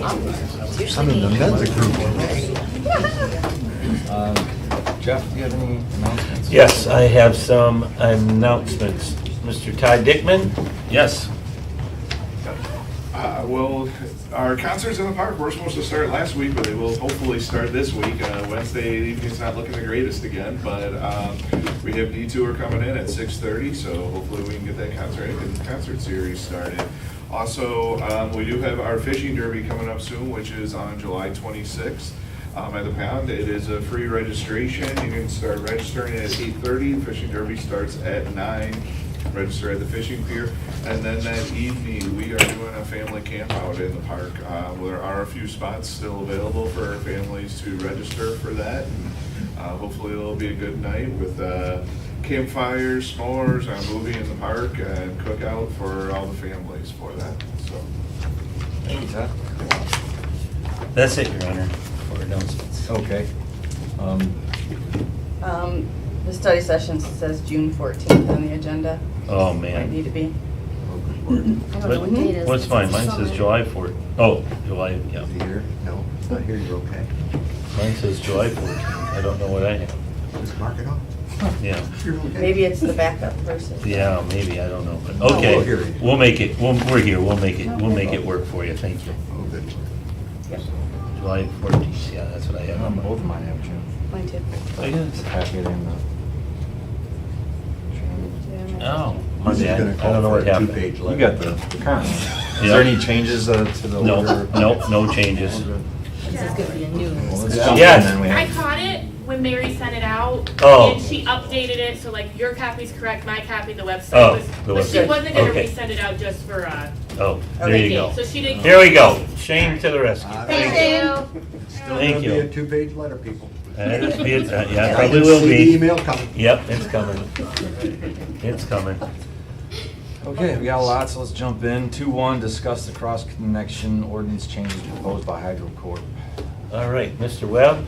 I'm in the men's group. Jeff, do you have any announcements? Yes, I have some announcements. Mr. Ty Dickman? Yes. Well, our concerts in the park were supposed to start last week, but they will hopefully start this week. Wednesday evening's not looking the greatest again, but we have Detour coming in at 6:30, so hopefully we can get that concert series started. Also, we do have our fishing derby coming up soon, which is on July 26th. At the pound. It is a free registration. You can start registering at 8:30. The fishing derby starts at 9. Register at the fishing pier. And then that evening, we are doing a family camp out in the park. There are a few spots still available for our families to register for that. And, hopefully it'll be a good night with campfires, s'mores, a movie in the park, and cookout for all the families for that. So. Thank you, Todd. That's it, Your Honor, for announcements. Okay. The study session says June 14th on the agenda. Oh, Might man. need to be. I don't know what date it is. What's fine, mine says July 4th. Oh, July, yeah. Is he here? No, it's not here, you're okay. Mine says July 14th. I don't know what I have. Just mark it off. Yeah. You're okay. Maybe it's the backup versus. Yeah, maybe, I don't know, but, we'll okay. hear you. We'll make it, we're here, we'll make it work for you, thank you. Oh, good. Yep. July 14th, yeah, that's what I have. Both of mine have June. Mine too. Oh, yes. Packet and the. Oh, This is Monday, I gonna call don't know for what a happened. two-page You letter. got the current. Is Yeah. there any changes to the order? No changes. This is gonna be a new. Well, let's jump in Yes. then. We I have- caught it when Mary sent it out. Oh. And she updated it, so like your copy's correct, my copy, the website Oh, was. the But she website. wasn't gonna Okay. resend it out just for, Oh, there the you date, go. so she didn't. Here we go. Shane to the rescue. Thank you. Still Thank gonna be you. a two-page letter, people. Yeah, it I probably can will see the be. email coming. Yep, it's coming. It's coming. Okay, we got a lot, so let's jump in. 2-1, discuss the cross-connection ordinance changes proposed by Hydro Corp. All right, Mr. Webb,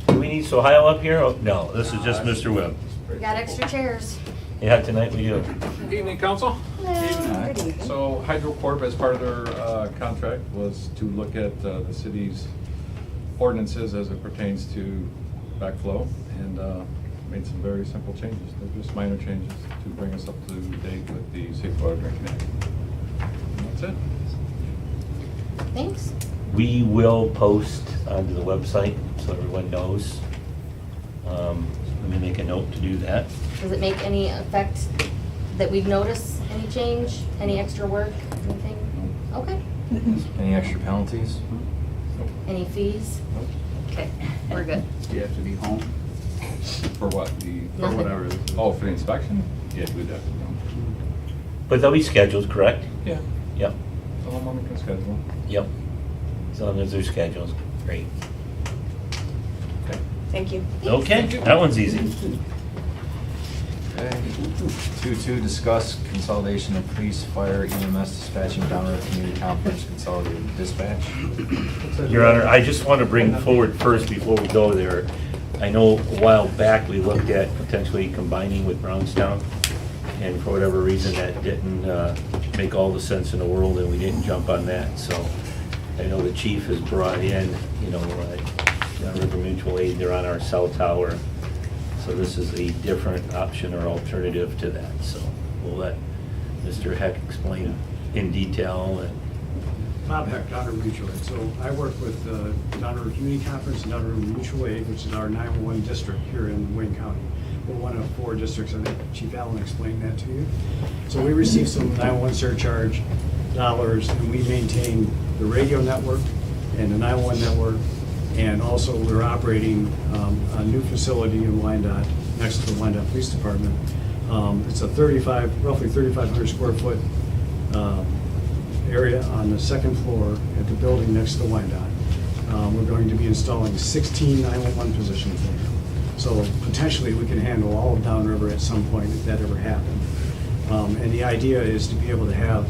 do we need Ohio up here? Oh, no, this is just Mr. Webb. We got extra chairs. Yeah, tonight we do. Good evening, council. Alright. So Hydro Corp, as part of their contract, was to look at the city's ordinances as it pertains to backflow, and made some very simple changes. They're just minor changes to bring us up to date with the Safe Water Drinking Act. And that's it. Thanks. We will post onto the website so everyone knows. Let me make a note to do that. Does it make any effect that we've noticed? Any change? Any extra work? Anything? Okay. Any extra penalties? Any fees? Okay, we're good. You have to be home? For what, for Nothing. whatever, oh, for the inspection? Yeah, we definitely don't. But they'll be scheduled, correct? Yeah, Yep, the homeowner can schedule. yep. As long as they're scheduled, great. Thank you. Okay, that one's easy. Okay. 2-2, discuss consolidation of police, fire, EMS dispatching, downriver community conference, consolidated dispatch. Your Honor, I just want to bring forward first, before we go there, I know a while back we looked at potentially combining with Brownstown, and for whatever reason that didn't make all the sense in the world, and we didn't jump on that. So I know the chief has brought in, River Mutual Aid, they're on our cell tower. So this is a different option or alternative to that. So we'll let Mr. Heck explain in detail. And Bob Heck, Downriver Mutual Aid. So I work with Downriver Community Conference and Downriver Mutual Aid, which is our 911 district here in Wayne County. We're one of 4 districts. I think Chief Allen explained that to you. So we receive some 911 surcharge dollars, and we maintain the radio network and the 911 network. And also, we're operating a new facility in Wyandotte, next to the Wyandotte Police Department. It's a roughly 3,500 square foot area on the second floor at the building next to Wyandotte. We're going to be installing 16 911 positions there. So potentially, we can handle all of Downriver at some point if that ever happened. And the idea is to be able to have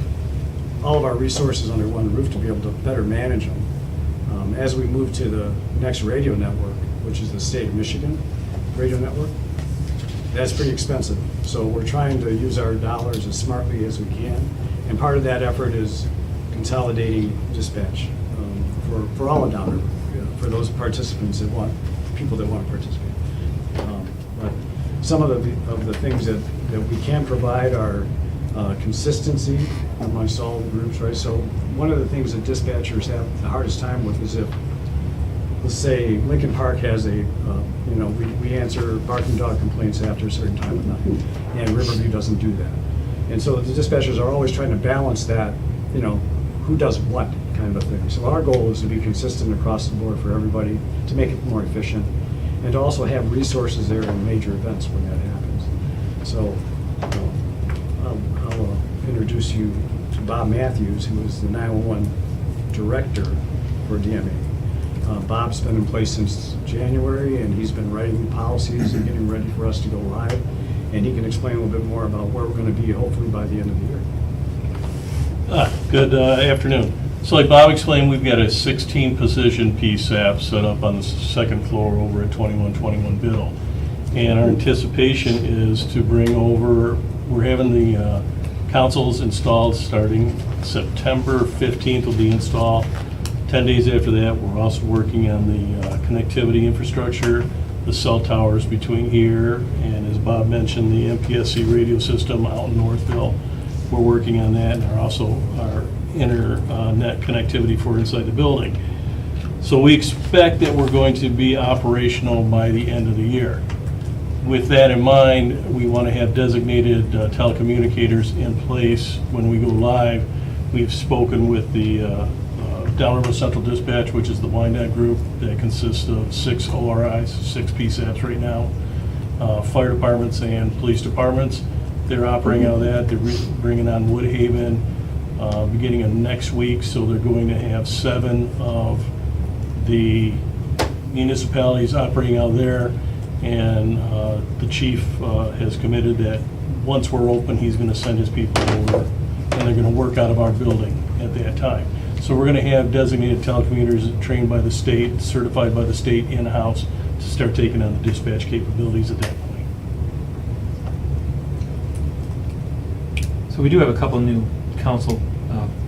all of our resources under one roof to be able to better manage them. As we move to the next radio network, which is the state of Michigan radio network, that's pretty expensive. So we're trying to use our dollars as smartly as we can. And part of that effort is consolidating dispatch for all of Down River, for those participants that want, people that want to participate. But some of the things that we can provide are consistency amongst all the groups, right? So one of the things that dispatchers have the hardest time with is if, let's say, Lincoln Park has a, we answer barking dog complaints after a certain time of night, and Riverview doesn't do that. And so the dispatchers are always trying to balance that, who does what kind of a thing. So our goal is to be consistent across the board for everybody, to make it more efficient, and to also have resources there in major events when that happens. So I'll introduce you to Bob Matthews, who is the 911 director for DMA. Bob's been in place since January, and he's been writing policies and getting ready for us to go live. And he can explain a little bit more about where we're going to be, hopefully by the end of the year. Good afternoon. So like Bob explained, we've got a 16-position PSAP set up on the second floor over at 2121 Biddle. And our anticipation is to bring over, we're having the consoles installed starting September 15th will be installed. 10 days after that, we're also working on the connectivity infrastructure, the cell towers between here, and as Bob mentioned, the MPSC radio system out in Northville. We're working on that, and our internet connectivity for inside the building. So we expect that we're going to be operational by the end of the year. With that in mind, we want to have designated telecommunicators in place when we go live. We've spoken with the Down River Central Dispatch, which is the Wyandotte group that consists of 6 ORIs, 6 PSAPs right now, fire departments and police departments. They're operating out of that. They're bringing on Woodhaven beginning of next week, so they're going to have 7 of the municipalities operating out there. And the chief has committed that once we're open, he's going to send his people over, and they're going to work out of our building at that time. So we're going to have designated telecommunicators trained by the state, certified by the state in-house to start taking on the dispatch capabilities at that point. So we do have a couple new council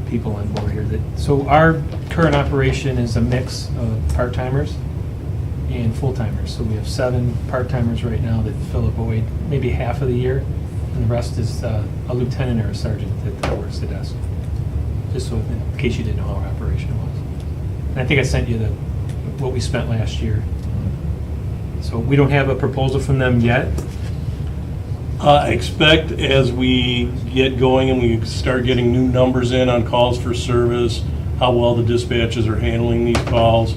people on board here. So our current operation is a mix of part-timers and full-timers. So we have 7 part-timers right now that fill a void maybe half of the year, and the rest is a lieutenant or a sergeant that works the desk. Just so in case you didn't know how our operation was. And I think I sent you what we spent last year. So we don't have a proposal from them yet. I expect as we get going and we start getting new numbers in on calls for service, how well the dispatches are handling these calls,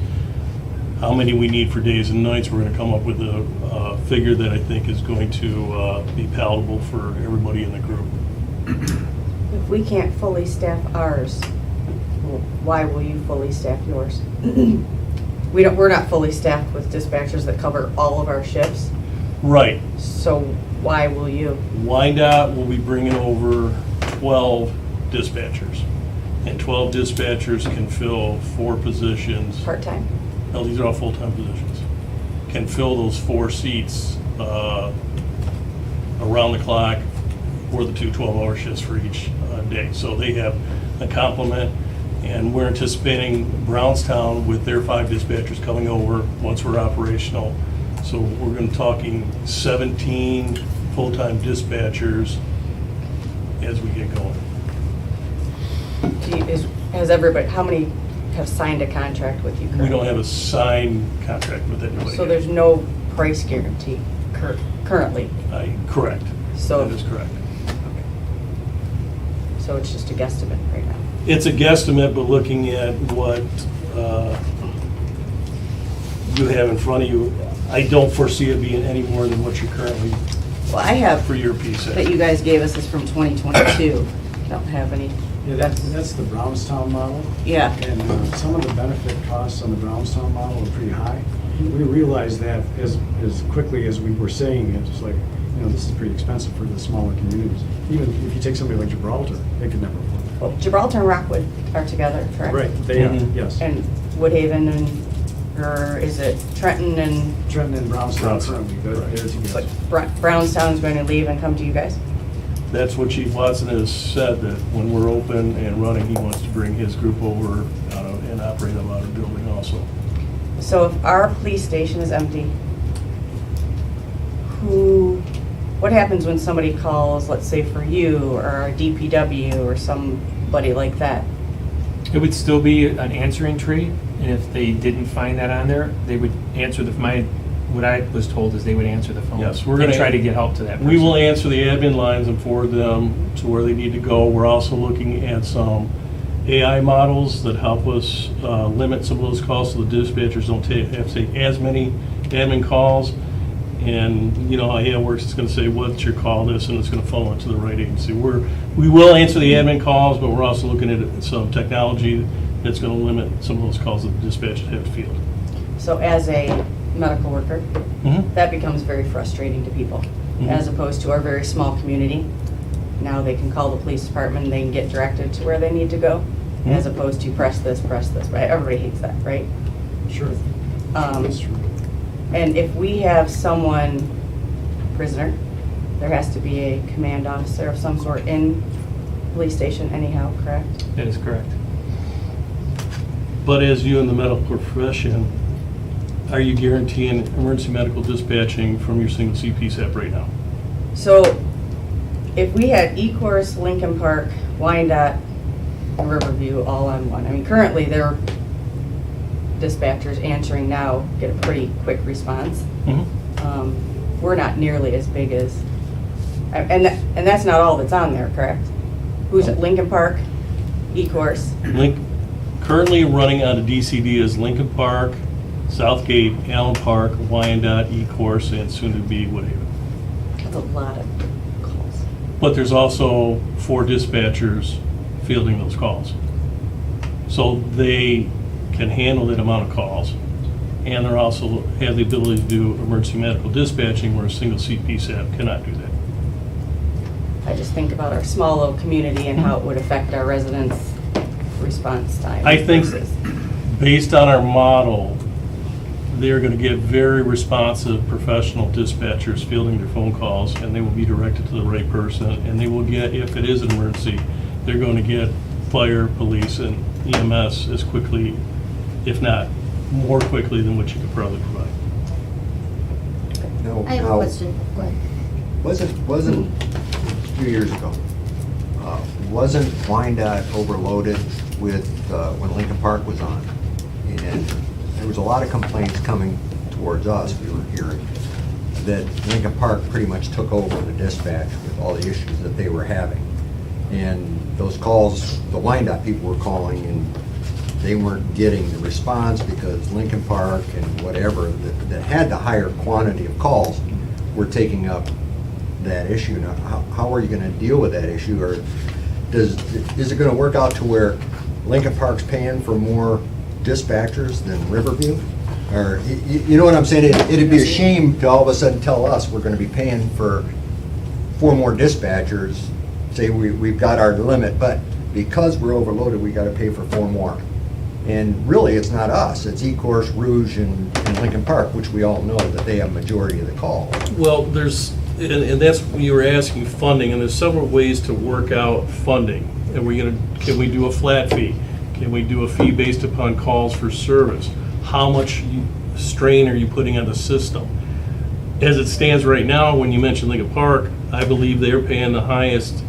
how many we need for days and nights, we're going to come up with a figure that I think is going to be palatable for everybody in the group. If we can't fully staff ours, why will you fully staff yours? We're not fully staffed with dispatchers that cover all of our shifts, Right. so why will you? Wyandotte will be bringing over 12 dispatchers, and 12 dispatchers can fill 4 positions. Part-time? No, these are all full-time positions. Can fill those 4 seats around the clock for the 2 12-hour shifts for each day. So they have a complement, and we're anticipating Brownstown with their 5 dispatchers coming over once we're operational. So we're going to talking 17 full-time dispatchers as we get going. Has everybody, how many have signed a contract with you currently? We don't have a signed contract with anybody. So there's no price guarantee currently? Correct. So That is correct. So it's just a guesstimate right now? It's a guesstimate, but looking at what you have in front of you, I don't foresee it being any more than what you're currently Well, I have for your piece. that you guys gave us is from 2022. Don't have any. Yeah, that's the Brownstown model. Yeah. And some of the benefit costs on the Brownstown model are pretty high. We realized that as quickly as we were saying it, it's like, this is pretty expensive for the smaller communities. Even if you take somebody like Gibraltar, they could never afford that. Well, Gibraltar and Rockwood are together, correct? Right, they are, Mhm. yes. And Woodhaven or is it Trenton and, Trenton and Brownstown Brownstown. currently, they're but together. Brownstown's going to leave and come to you guys? That's what Chief Watson has said, that when we're open and running, he wants to bring his group over and operate them out of the building also. So if our police station is empty, what happens when somebody calls, let's say for you, or our DPW, or somebody like that? It would still be an answering tree, and if they didn't find that on there, they would answer what I was told is they would answer the phone. Yes, we're and gonna try to get help to that person. We will answer the admin lines and forward them to where they need to go. We're also looking at some AI models that help us limit some of those calls so the dispatchers don't have to take as many admin calls. And you know how AI works, it's gonna say, what's your call this, and it's gonna funnel it to the right agency. We will answer the admin calls, but we're also looking at some technology that's gonna limit some of those calls that the dispatchers have to field. So as a medical worker, Mhm. that becomes very frustrating to people, as opposed to our very small community. Now they can call the police department and they can get directed to where they need to go, as opposed to press this, right? Everybody hates that, right? Sure. That's true. And if we have someone, prisoner, there has to be a command officer of some sort in police station anyhow, correct? That is correct. But as you in the medical profession, are you guaranteeing emergency medical dispatching from your single CPSAP right now? So if we had Ecorse, Lincoln Park, Wyandotte, and Riverview all on one, I mean, currently their dispatchers answering now get a pretty quick response. We're not nearly as big as, and that's not all that's on there, correct? Who's at Lincoln Park, Ecorse? Currently running out of DCD is Lincoln Park, Southgate, Allen Park, Wyandotte, Ecorse, and soon to be Woodhaven. That's a lot of calls. But there's also 4 dispatchers fielding those calls. So they can handle that amount of calls. And they're also have the ability to do emergency medical dispatching where a single CPSAP cannot do that. I just think about our small little community and how it would affect our residents' response time. I think versus- based on our model, they're going to get very responsive professional dispatchers fielding their phone calls, and they will be directed to the right person, and they will get, if it is an emergency, they're going to get fire, police, and EMS as quickly, if not more quickly than what you could probably provide. I have a question. Go ahead. Wasn't a few years ago, wasn't Wyandotte overloaded with, when Lincoln Park was on? And there was a lot of complaints coming towards us, we were hearing, that Lincoln Park pretty much took over the dispatch with all the issues that they were having. And those calls, the Wyandotte people were calling, and they weren't getting the response because Lincoln Park and whatever that had the higher quantity of calls were taking up that issue. Now, how are you going to deal with that issue? Or is it going to work out to where Lincoln Park's paying for more dispatchers than Riverview? Or, you know what I'm saying? It'd be a shame to all of a sudden tell us we're going to be paying for 4 more dispatchers, say we've got our limit, but because we're overloaded, we got to pay for 4 more. And really, it's not us, it's Ecorse, Rouge, and Lincoln Park, which we all know that they have majority of the calls. Well, and that's when you were asking funding, and there's several ways to work out funding. And can we do a flat fee? Can we do a fee based upon calls for service? How much strain are you putting on the system? As it stands right now, when you mentioned Lincoln Park, I believe they're paying the highest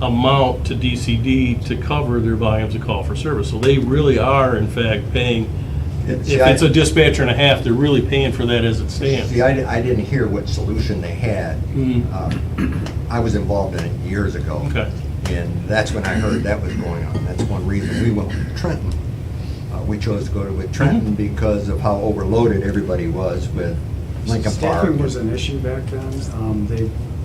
amount to DCD to cover their volumes of call for service. So they really are, in fact, paying, if it's a dispatcher and a half, they're really paying for that as it stands. See, I didn't hear what solution they had. I was involved in it years ago. Okay. And that's when I heard that was going on. That's one reason we went with Trenton. We chose to go with Trenton because of how overloaded everybody was with Lincoln Park. Staffing was an issue back then.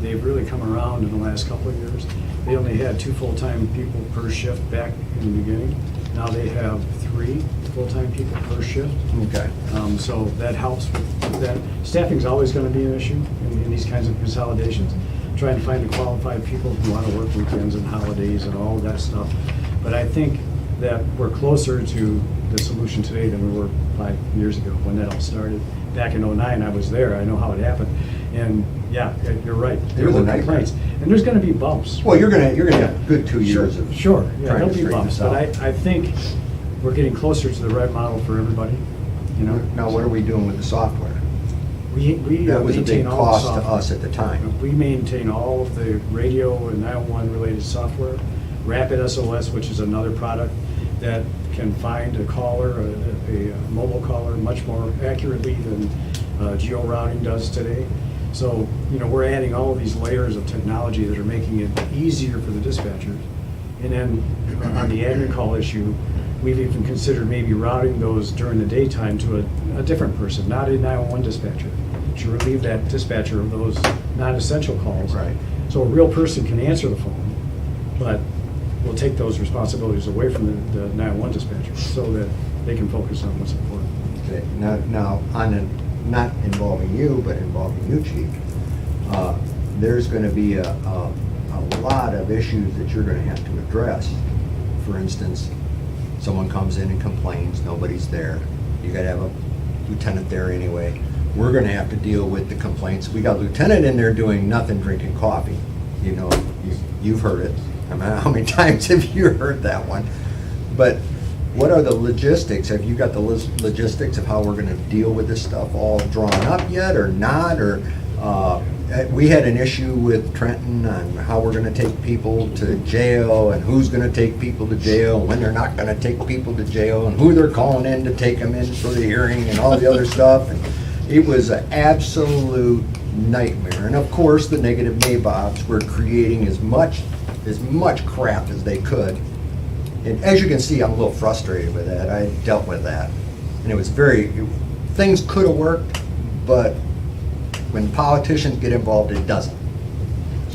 They've really come around in the last couple of years. They only had 2 full-time people per shift back in the beginning. Now they have 3 full-time people per shift. Okay. So that helps with that. Staffing's always going to be an issue in these kinds of consolidations. Trying to find the qualified people who want to work weekends and holidays and all of that stuff. But I think that we're closer to the solution today than we were 5 years ago when that all started. Back in '09, I was there. I know how it happened. And Yeah, you're right. It There was a were nightmare. complaints. And there's gonna be bumps. Well, you're gonna have a good 2 years of Sure, yeah, trying there'll to be straighten bumps, this but out. I think we're getting closer to the right model for everybody, you know? Now, what are we doing with the software? We That was a big maintain all the cost to software. us at the time. We maintain all of the radio and 911 related software. Rapid SOS, which is another product that can find a caller, a mobile caller, much more accurately than geo-routing does today. So, you know, we're adding all of these layers of technology that are making it easier for the dispatchers. And then on the admin call issue, we've even considered maybe routing those during the daytime to a different person, not a 911 dispatcher, to relieve that dispatcher of those non-essential calls. Right. So a real person can answer the phone, but we'll take those responsibilities away from the 911 dispatcher so that they can focus on what's important. Okay, now, not involving you, but involving you, Chief, there's gonna be a lot of issues that you're gonna have to address. For instance, someone comes in and complains, nobody's there, you gotta have a lieutenant there anyway. We're gonna have to deal with the complaints. We got a lieutenant in there doing nothing, drinking coffee. You know, you've heard it. I mean, how many times have you heard that one? But what are the logistics? Have you got the logistics of how we're gonna deal with this stuff all drawn up yet, or not? Or, we had an issue with Trenton on how we're gonna take people to jail, and who's gonna take people to jail, and when they're not gonna take people to jail, and who they're calling in to take them in for the hearing, and all the other stuff. And it was an absolute nightmare. And of course, the negative nabobs were creating as much crap as they could. And as you can see, I'm a little frustrated with that. I dealt with that. And it was things could have worked, but when politicians get involved, it doesn't.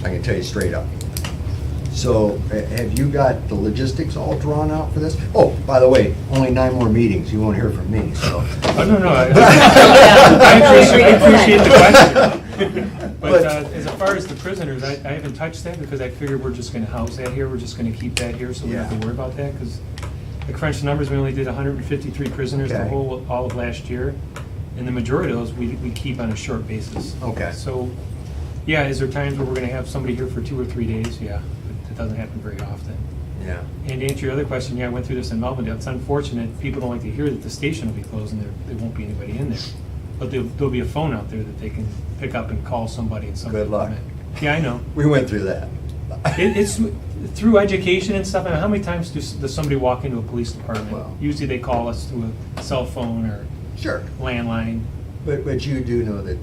I can tell you straight up. So have you got the logistics all drawn out for this? Oh, by the way, only 9 more meetings. You won't hear from me, so. Oh, no, no, I appreciate the question. But as far as the prisoners, I haven't touched that because I figured we're just gonna house that here, we're just gonna keep that here, so we don't have to worry about that, because I crunched the numbers, we only did 153 prisoners Okay. all of last year, and the majority of those we keep on a short basis. Okay. So, yeah, is there times where we're gonna have somebody here for 2 or 3 days? Yeah, but it doesn't happen very often. Yeah. And to answer your other question, yeah, I went through this in Melvindale. It's unfortunate, people don't like to hear that the station will be closed and there won't be anybody in there. But there'll be a phone out there that they can pick up and call somebody and somebody. Good luck. will come in. Yeah, I know. We went through that. It's through education and stuff. I mean, how many times does somebody walk into a police department? Well. Usually they call us through a cell phone or Sure. landline. But you do know that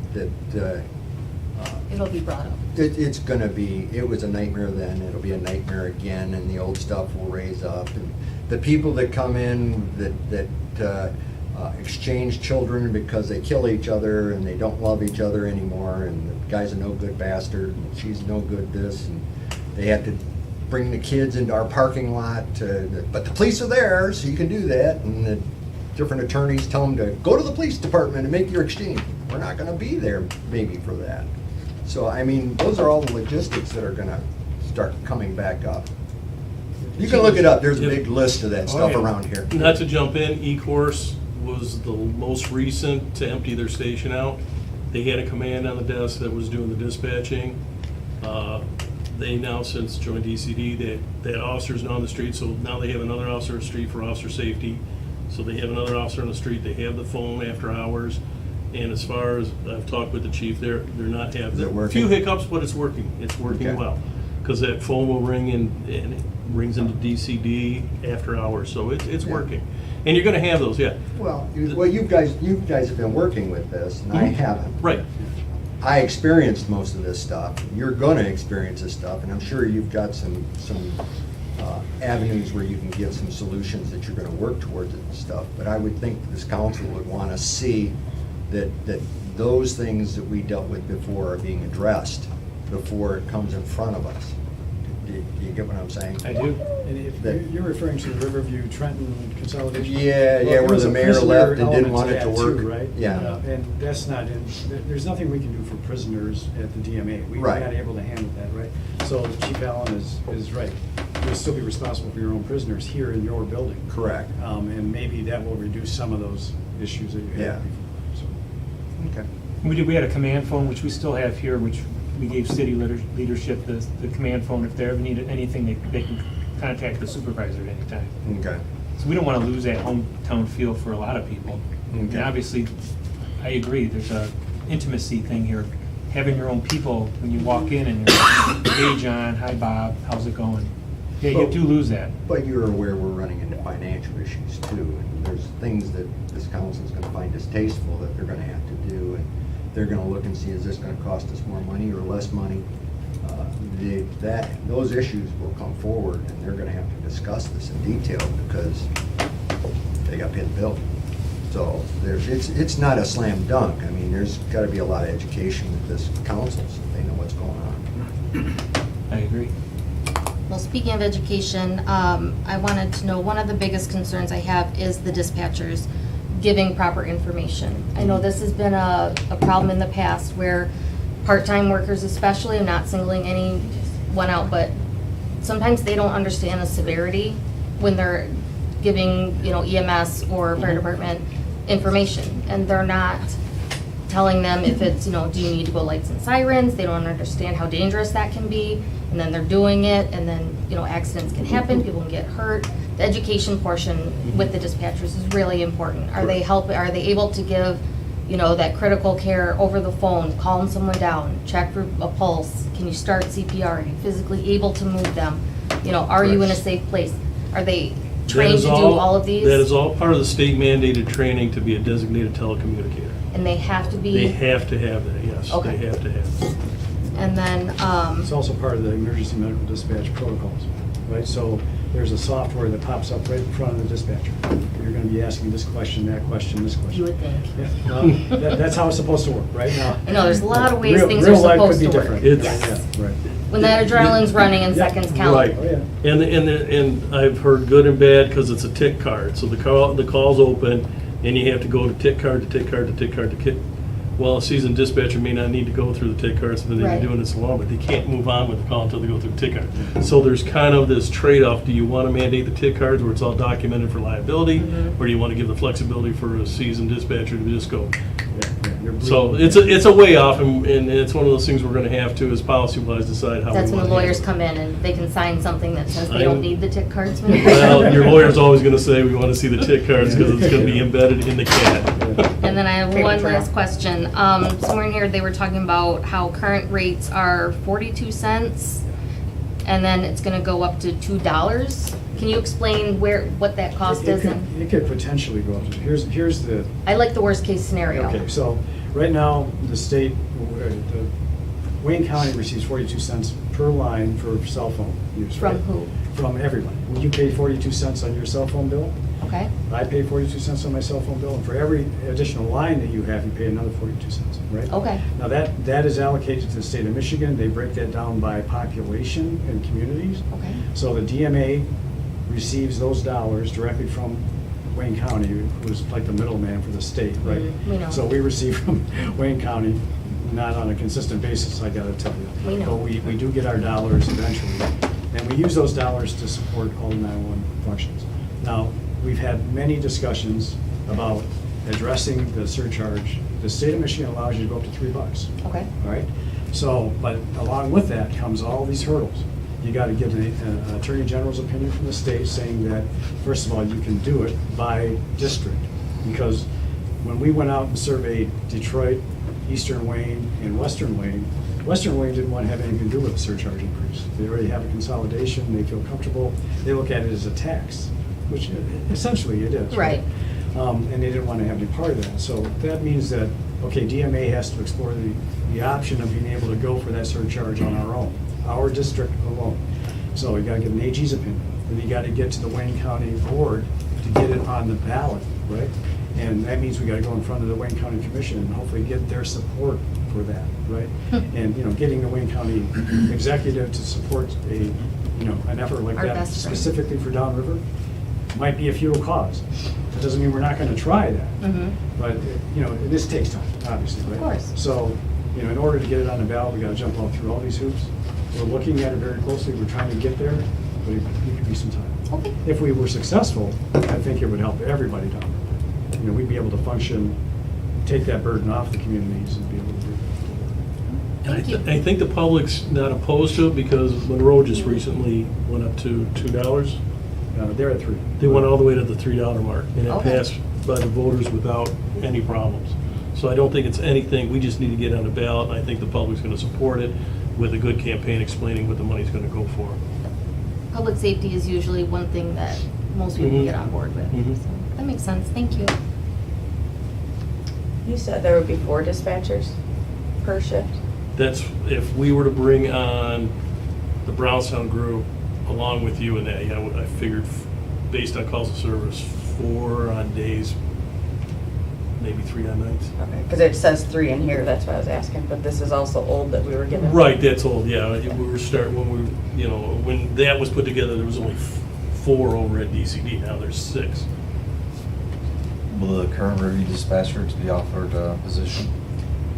It'll be brought up. it's gonna be, it was a nightmare then, it'll be a nightmare again, and the old stuff will raise up. And the people that come in that exchange children because they kill each other and they don't love each other anymore, and the guy's a no good bastard, and she's no good this, and they have to bring the kids into our parking lot but the police are there, so you can do that, and the different attorneys tell them to go to the police department and make your exchange. We're not gonna be there maybe for that. So, I mean, those are all the logistics that are gonna start coming back up. You can look it up, there's a big list of that stuff Oh, yeah. around here. Not to jump in, E-Course was the most recent to empty their station out. They had a command on the desk that was doing the dispatching. They now since joined DCD, they had officers now on the street, so now they have another officer on the street for officer safety. So they have another officer on the street, they have the phone after hours. And as far as I've talked with the chief, they're not having. Is it A working? few hiccups, but it's working. It's working Okay. well. Because that phone will ring and it rings into DCD after hours, so it's Yeah. working. And you're gonna have those, yeah. Well, you guys have been working with this, and I haven't. Right. I experienced most of this stuff. You're gonna experience this stuff, and I'm sure you've got some avenues where you can give some solutions that you're gonna work towards it and stuff. But I would think this council would wanna see that those things that we dealt with before are being addressed before it comes in front of us. Do you get what I'm saying? I do. And if you're referring to the Riverview Trenton consolidation? Yeah, Well, where there was the a mayor prisoner left and didn't element want it to that too, work. Right? Yeah. And that's not in, there's nothing we can do for prisoners at the DMA. We're Right. not able to handle that, right? So Chief Allen is right. You'll still be responsible for your own prisoners here in your building. Correct. And maybe that will reduce some of those issues that you Yeah. had before, so. Okay. We had a command phone, which we still have here, which we gave city leadership the command phone. If they ever need anything, they can contact the supervisor at any time. Okay. So we don't want to lose that hometown feel for a lot of people. And Okay. obviously, I agree, there's a intimacy thing here. Having your own people, when you walk in and you're, hey John, hi Bob, how's it going? Yeah, you do lose that. But you're aware we're running into financial issues too, and there's things that this council's gonna find distasteful that they're gonna have to do, and they're gonna look and see, is this gonna cost us more money or less money? Those issues will come forward, and they're gonna have to discuss this in detail, because they got to pay the bill. So it's not a slam dunk. I mean, there's gotta be a lot of education with this council, so they know what's going on. I agree. Well, speaking of education, I wanted to know, one of the biggest concerns I have is the dispatchers giving proper information. I know this has been a problem in the past where part-time workers especially, I'm not singling anyone out, but sometimes they don't understand the severity when they're giving, EMS or fire department information. And they're not telling them if it's, do you need to go lights and sirens? They don't understand how dangerous that can be. And then they're doing it, and then, accidents can happen, people can get hurt. The education portion with the dispatchers is really important. Are they able to give, that critical care over the phone, calm someone down, check for a pulse? Can you start CPR? Are you physically able to move them? Are you in a safe place? Are they trained to do all of these? That is all part of the state mandated training to be a designated telecommunicator. And they have to be? They have to have that, yes. Okay. They have to have that. And then, It's also part of the emergency medical dispatch protocols, right? So there's a software that pops up right in front of the dispatcher. You're gonna be asking this question, that question, this question. you would think. Yeah, well, that's how it's supposed to work, right? Now, I know, there's a lot of ways real- things are real life supposed could to be work. different. It's- Yeah, right. When that adrenaline's running and Yeah, seconds count. Right. Oh, yeah. And I've heard good and bad, because it's a tick card. So the call's open, and you have to go to tick card to tick card to tick card to tick. Well, a seasoned dispatcher may not need to go through the tick cards, but they've Right. been doing this long, but they can't move on with the call until they go through the tick card. So there's kind of this trade-off. Do you want to mandate the tick cards where it's all documented for liability? Mhm. Or do you want to give the flexibility for a seasoned dispatcher to just go? Yeah, you're So brutal. it's a way off, and it's one of those things we're going to have to, as policy-wise, decide how we want to That's when the handle lawyers it. come in and they can sign something that says they I- don't need the tick cards. Well, your lawyer's always going to say, we want to see the tick cards, because it's going to be embedded in the CAD. And then I have Paper one trail. last question. Somewhere in here, they were talking about how current rates are 42 cents, and then it's gonna go up to $2. Can you explain what that cost It is? could- And It could potentially go up. Here's the, I like the worst case scenario. okay, so right now, the state, Wayne County receives 42 cents per line for cell phone use, From right? who? From everyone. When you pay 42 cents on your cell phone bill, Okay, I pay 42 cents on my cell phone bill, and for every additional line that you have, you pay another 42 cents, right? okay, Now, that is allocated to the state of Michigan. They break that down by population and communities. okay. So the DMA receives those dollars directly from Wayne County, who's like the middleman for the state, right? We know. So we receive from Wayne County, not on a consistent basis, I gotta tell you. We know. But we do get our dollars eventually, and we use those dollars to support all the 911 functions. Now, we've had many discussions about addressing the surcharge. The state of Michigan allows you to go up to $3. Okay. All right? So, but along with that comes all these hurdles. You got to get an Attorney General's opinion from the state saying that, first of all, you can do it by district. Because when we went out and surveyed Detroit, Eastern Wayne, and Western Wayne didn't want to have anything to do with the surcharge increase. They already have a consolidation, they feel comfortable, they look at it as a tax, which essentially it is. Right. And they didn't want to have any part of that. So that means that, okay, DMA has to explore the option of being able to go for that surcharge on our own, our district alone. So you got to get an AG's opinion, then you got to get to the Wayne County Board to get it on the ballot, right? And that means we got to go in front of the Wayne County Commission and hopefully get their support for that, right? And, getting the Wayne County executive to support an effort like Our that best friend. specifically for downriver might be a futile cause. That doesn't mean we're not going to try that. Mhm. But, this takes time, obviously, right? Of course. So, in order to get it on the ballot, we got to jump all through all these hoops. We're looking at it very closely, we're trying to get there, but it could be some time. Okay. If we were successful, I think it would help everybody down there. We'd be able to function, take that burden off the communities and be able to do And Thank you. I think the public's not opposed to it because Monroe just recently went up to $2. They're at 3. They went all the way to the $3 mark, and it Okay. passed by the voters without any problems. So I don't think it's anything, we just need to get on the ballot, and I think the public's gonna support it with a good campaign explaining what the money's gonna go for. Public safety is usually one thing that most people Mhm. get on board with. Mhm. So that makes sense. Thank you. You said there would be 4 dispatchers per shift? That's, if we were to bring on the Brownstown group along with you and that, yeah, I figured based on calls of service, 4 on days, maybe 3 on nights. Okay, because it says 3 in here, that's why I was asking, but this is also old that we were given. Right, that's old, yeah. We were starting, when we, you know, when that was put together, there was only 4 over at DCD, now there's 6. Will the current Riverview dispatcher to be offered a position?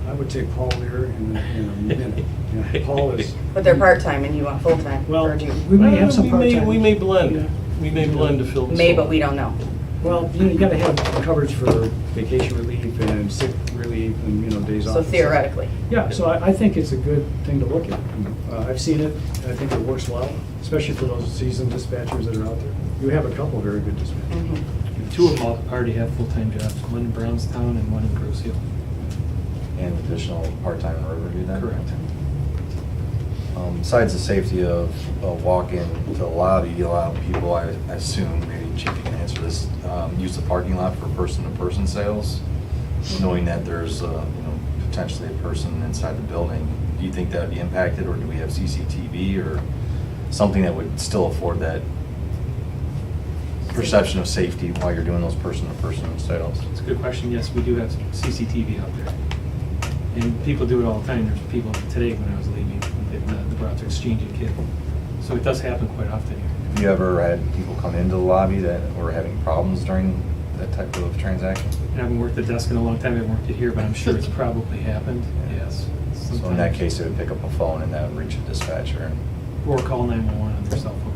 I would take Paul Lear in a minute. Yeah, Paul is. But they're part-time and you want full-time, Well, or do you? we may have some We may- part-time. We may blend, Yeah. we may blend to fill the May, but slot. we don't know. Well, you know, you gotta have coverage for vacation relief and sick relief and, you know, days off. So theoretically. Yeah, so I think it's a good thing to look at. I've seen it, I think it works well, especially for those seasoned dispatchers that are out there. You have a couple very good dispatchers. Mhm. 2 of them already have full-time jobs, one in Brownstown and one in Grosse Hill. And additional part-time in Riverview then? Correct. Besides the safety of walk-in to the lobby, you allow people, I assume, maybe Chief, you can answer this, use the parking lot for person-to-person sales, knowing that there's, potentially a person inside the building. Do you think that would be impacted, or do we have CCTV or something that would still afford that perception of safety while you're doing those person-to-person sales? It's a good question. Yes, we do have CCTV out there. And people do it all the time. There's people today when I was leaving, the brought to exchanging kit. So it does happen quite often here. Have you ever had people come into the lobby that were having problems during that type of transaction? I haven't worked the desk in a long time. I haven't worked it here, but I'm sure it's probably happened. Yes. So in that Sometimes. case, they would pick up a phone and that would reach a dispatcher and Or call 911 on their cell phone.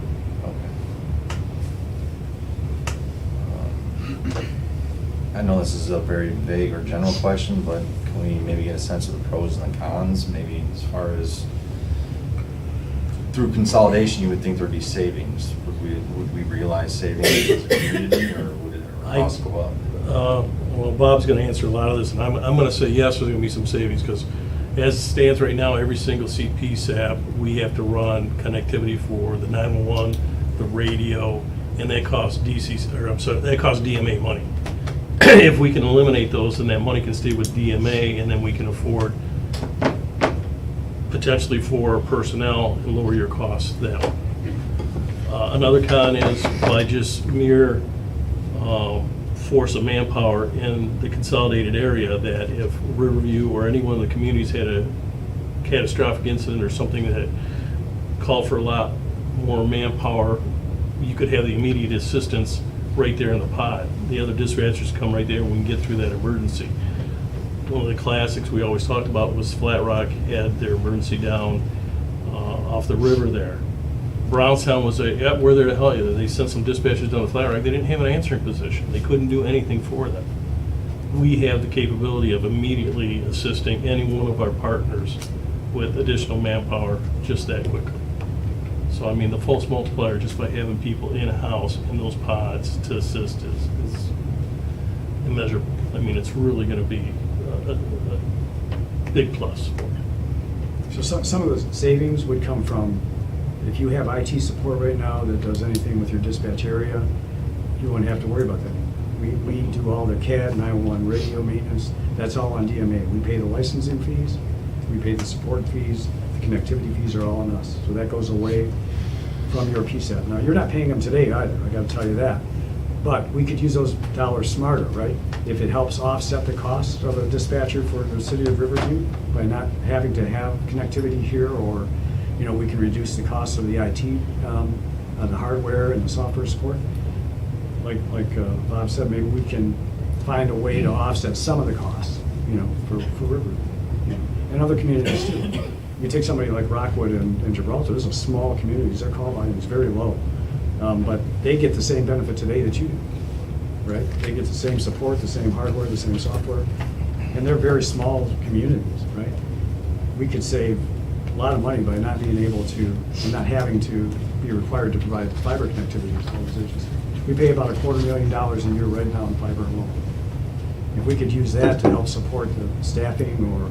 I know this is a very vague or general question, but can we maybe get a sense of the pros and the cons, maybe as far as through consolidation, you would think there'd be savings. Would we realize savings as a community, or would our costs go up? Well, Bob's gonna answer a lot of this, and I'm gonna say yes, there's gonna be some savings, because as it stands right now, every single CP SAP, we have to run connectivity for the 911, the radio, and that costs that costs DMA money. If we can eliminate those, then that money can stay with DMA, and then we can afford potentially for personnel and lower your costs that way. Another con is by just mere force of manpower in the consolidated area, that if Riverview or any one of the communities had a catastrophic incident or something that called for a lot more manpower, you could have the immediate assistance right there in the pod. The other dispatchers come right there and we can get through that emergency. One of the classics we always talked about was Flat Rock had their emergency down off the river there. Brownstown was we're there to help you. They sent some dispatchers down to Flat Rock. They didn't have an answering position. They couldn't do anything for them. We have the capability of immediately assisting any one of our partners with additional manpower just that quickly. So, I mean, the false multiplier just by having people in-house in those pods to assist is immeasurable. I mean, it's really gonna be a big plus. So some of the savings would come from, if you have IT support right now that does anything with your dispatch area, you wouldn't have to worry about that. We do all the CAD, 911 radio maintenance, that's all on DMA. We pay the licensing fees, we pay the support fees, the connectivity fees are all on us. So that goes away from your PSAP. Now, you're not paying them today either, I gotta tell you that. But we could use those dollars smarter, right? If it helps offset the cost of a dispatcher for the city of Riverview by not having to have connectivity here, or, you know, we can reduce the cost of the IT, the hardware and the software support. Like Bob said, maybe we can find a way to offset some of the costs, you know, for Riverview. You know, and other communities too. You take somebody like Rockwood and Gibraltar, those are small communities, their call volume is very low. But they get the same benefit today that you do, right? They get the same support, the same hardware, the same software, and they're very small communities, right? we could save a lot of money by not being able to, not having to be required to provide fiber connectivity to all those agencies. We pay about $250,000 a year right now in fiber alone. If we could use that to help support the staffing or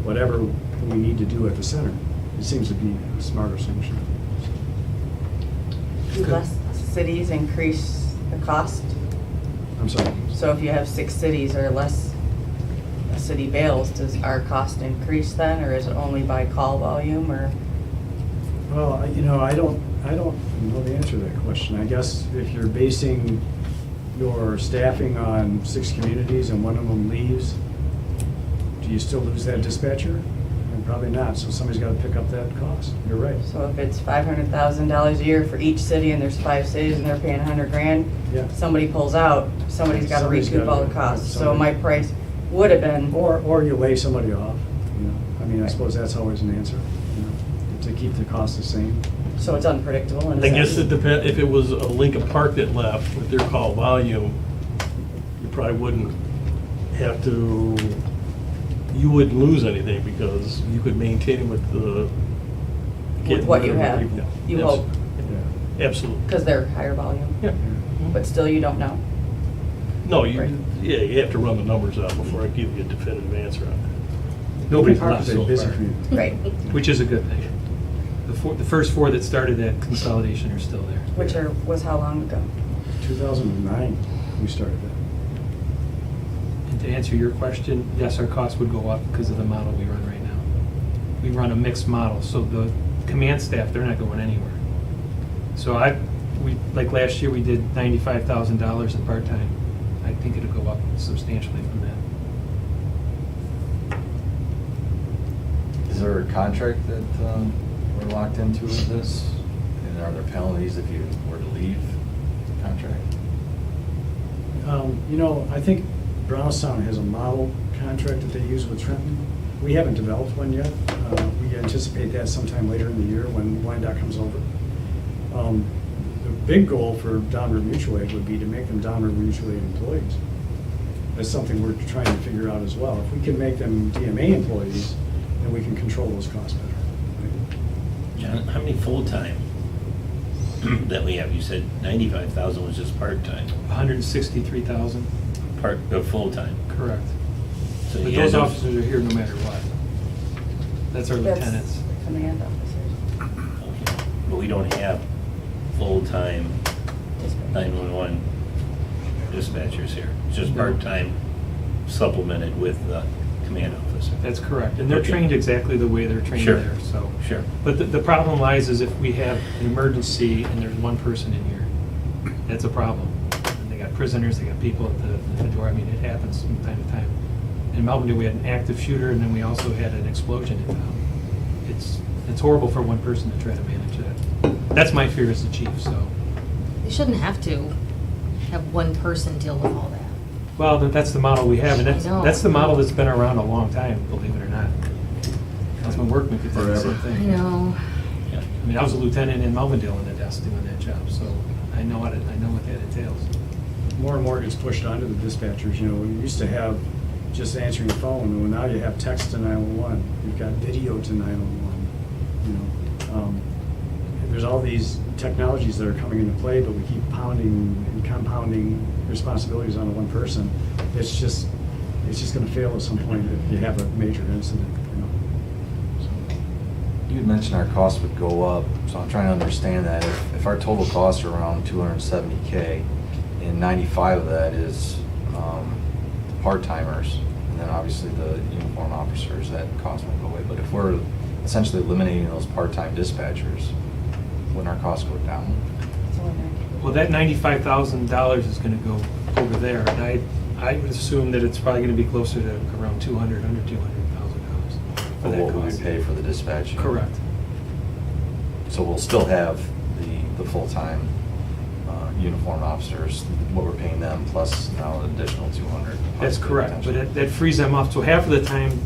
whatever we need to do at the center, it seems to be a smarter solution. Do less cities increase the cost? I'm sorry. So if you have 6 cities or less a city bails, does our cost increase then, or is it only by call volume, or? Well, I don't know the answer to that question. I guess if you're basing your staffing on 6 communities and one of them leaves, do you still lose that dispatcher? Probably not, so somebody's got to pick up that cost. You're right. So if it's $500,000 a year for each city and there's 5 cities and they're paying $100,000, Yeah. somebody pulls out, somebody's got to Somebody's recoup all gotta- the costs. So somebody- my price would have been, Or you lay somebody off, I mean, I suppose that's always an answer, to keep the cost the same. so it's unpredictable in a I guess sense. it depends, if it was a Lincoln Park that left with their call volume, you probably wouldn't have to, you wouldn't lose anything because you could maintain it with the. With what you have, Yeah, you abs- hope, Absolutely. because they're higher volume. Yeah. But still, you don't know. No, Right. you have to run the numbers out before I give you a definitive answer on that. Nobody's Park left is a so busy far, community. Right. which is a good thing. The first 4 that started that consolidation are still there. Which was how long ago? 2009, we started that. And to answer your question, yes, our costs would go up because of the model we run right now. We run a mixed model, so the command staff, they're not going anywhere. So like last year, we did $95,000 in part-time. I think it'll go up substantially from that. Is there a contract that we're locked into with this? And are there penalties if you were to leave the contract? I think Brownstown has a model contract that they use with Trenton. We haven't developed one yet. We anticipate that sometime later in the year when Wyandotte comes over. The big goal for Downriver Mutual Aid would be to make them Downriver Mutual Aid employees. That's something we're trying to figure out as well. If we can make them DMA employees, then we can control those costs better. John, how many full-time that we have? You said 95,000 was just part-time, 163,000, full-time. correct. So But you those had to- officers are here no matter what. That's our That's lieutenants. command officers. Okay. But we don't have full-time 911 dispatchers here. It's just No. part-time supplemented with the command officer. That's correct, and they're Okay. trained exactly the way they're trained Sure. there, so. Sure. But the problem lies is if we have an emergency and there's one person in here, that's a problem. And they got prisoners, they got people at the door, I mean, it happens from time to time. In Melbourne, we had an active shooter, and then we also had an explosion in town. It's horrible for one person to try to manage that. That's my fear as the chief, so. They shouldn't have to have one person deal with all that. Well, that's the model we have, and I know. that's the model that's been around a long time, believe it or not. Councilman Workman could tell you the same Forever. thing. I know. Yeah. I mean, I was a lieutenant in Melvindale in the desk doing that job, so I know what that entails. More and more gets pushed onto the dispatchers. We used to have just answering the phone, well, now you have text to 911. You've got video to 911. There's all these technologies that are coming into play, but we keep pounding and compounding responsibilities on one person. It's just going to fail at some point if you have a major incident. So, You had mentioned our costs would go up, so I'm trying to understand that. If our total costs are around 270K, and 95 of that is part-timers, and then obviously the uniform officers, that cost won't go away. But if we're essentially eliminating those part-time dispatchers, wouldn't our costs go down? Well, that $95,000 is going to go over there, and I would assume that it's probably going to be closer to around under $200,000 for For that what we would cost. pay for the dispatch? Correct. So we'll still have the full-time uniformed officers, what we're paying them, plus now an additional 200. That's correct, but that frees them up. So half of the time,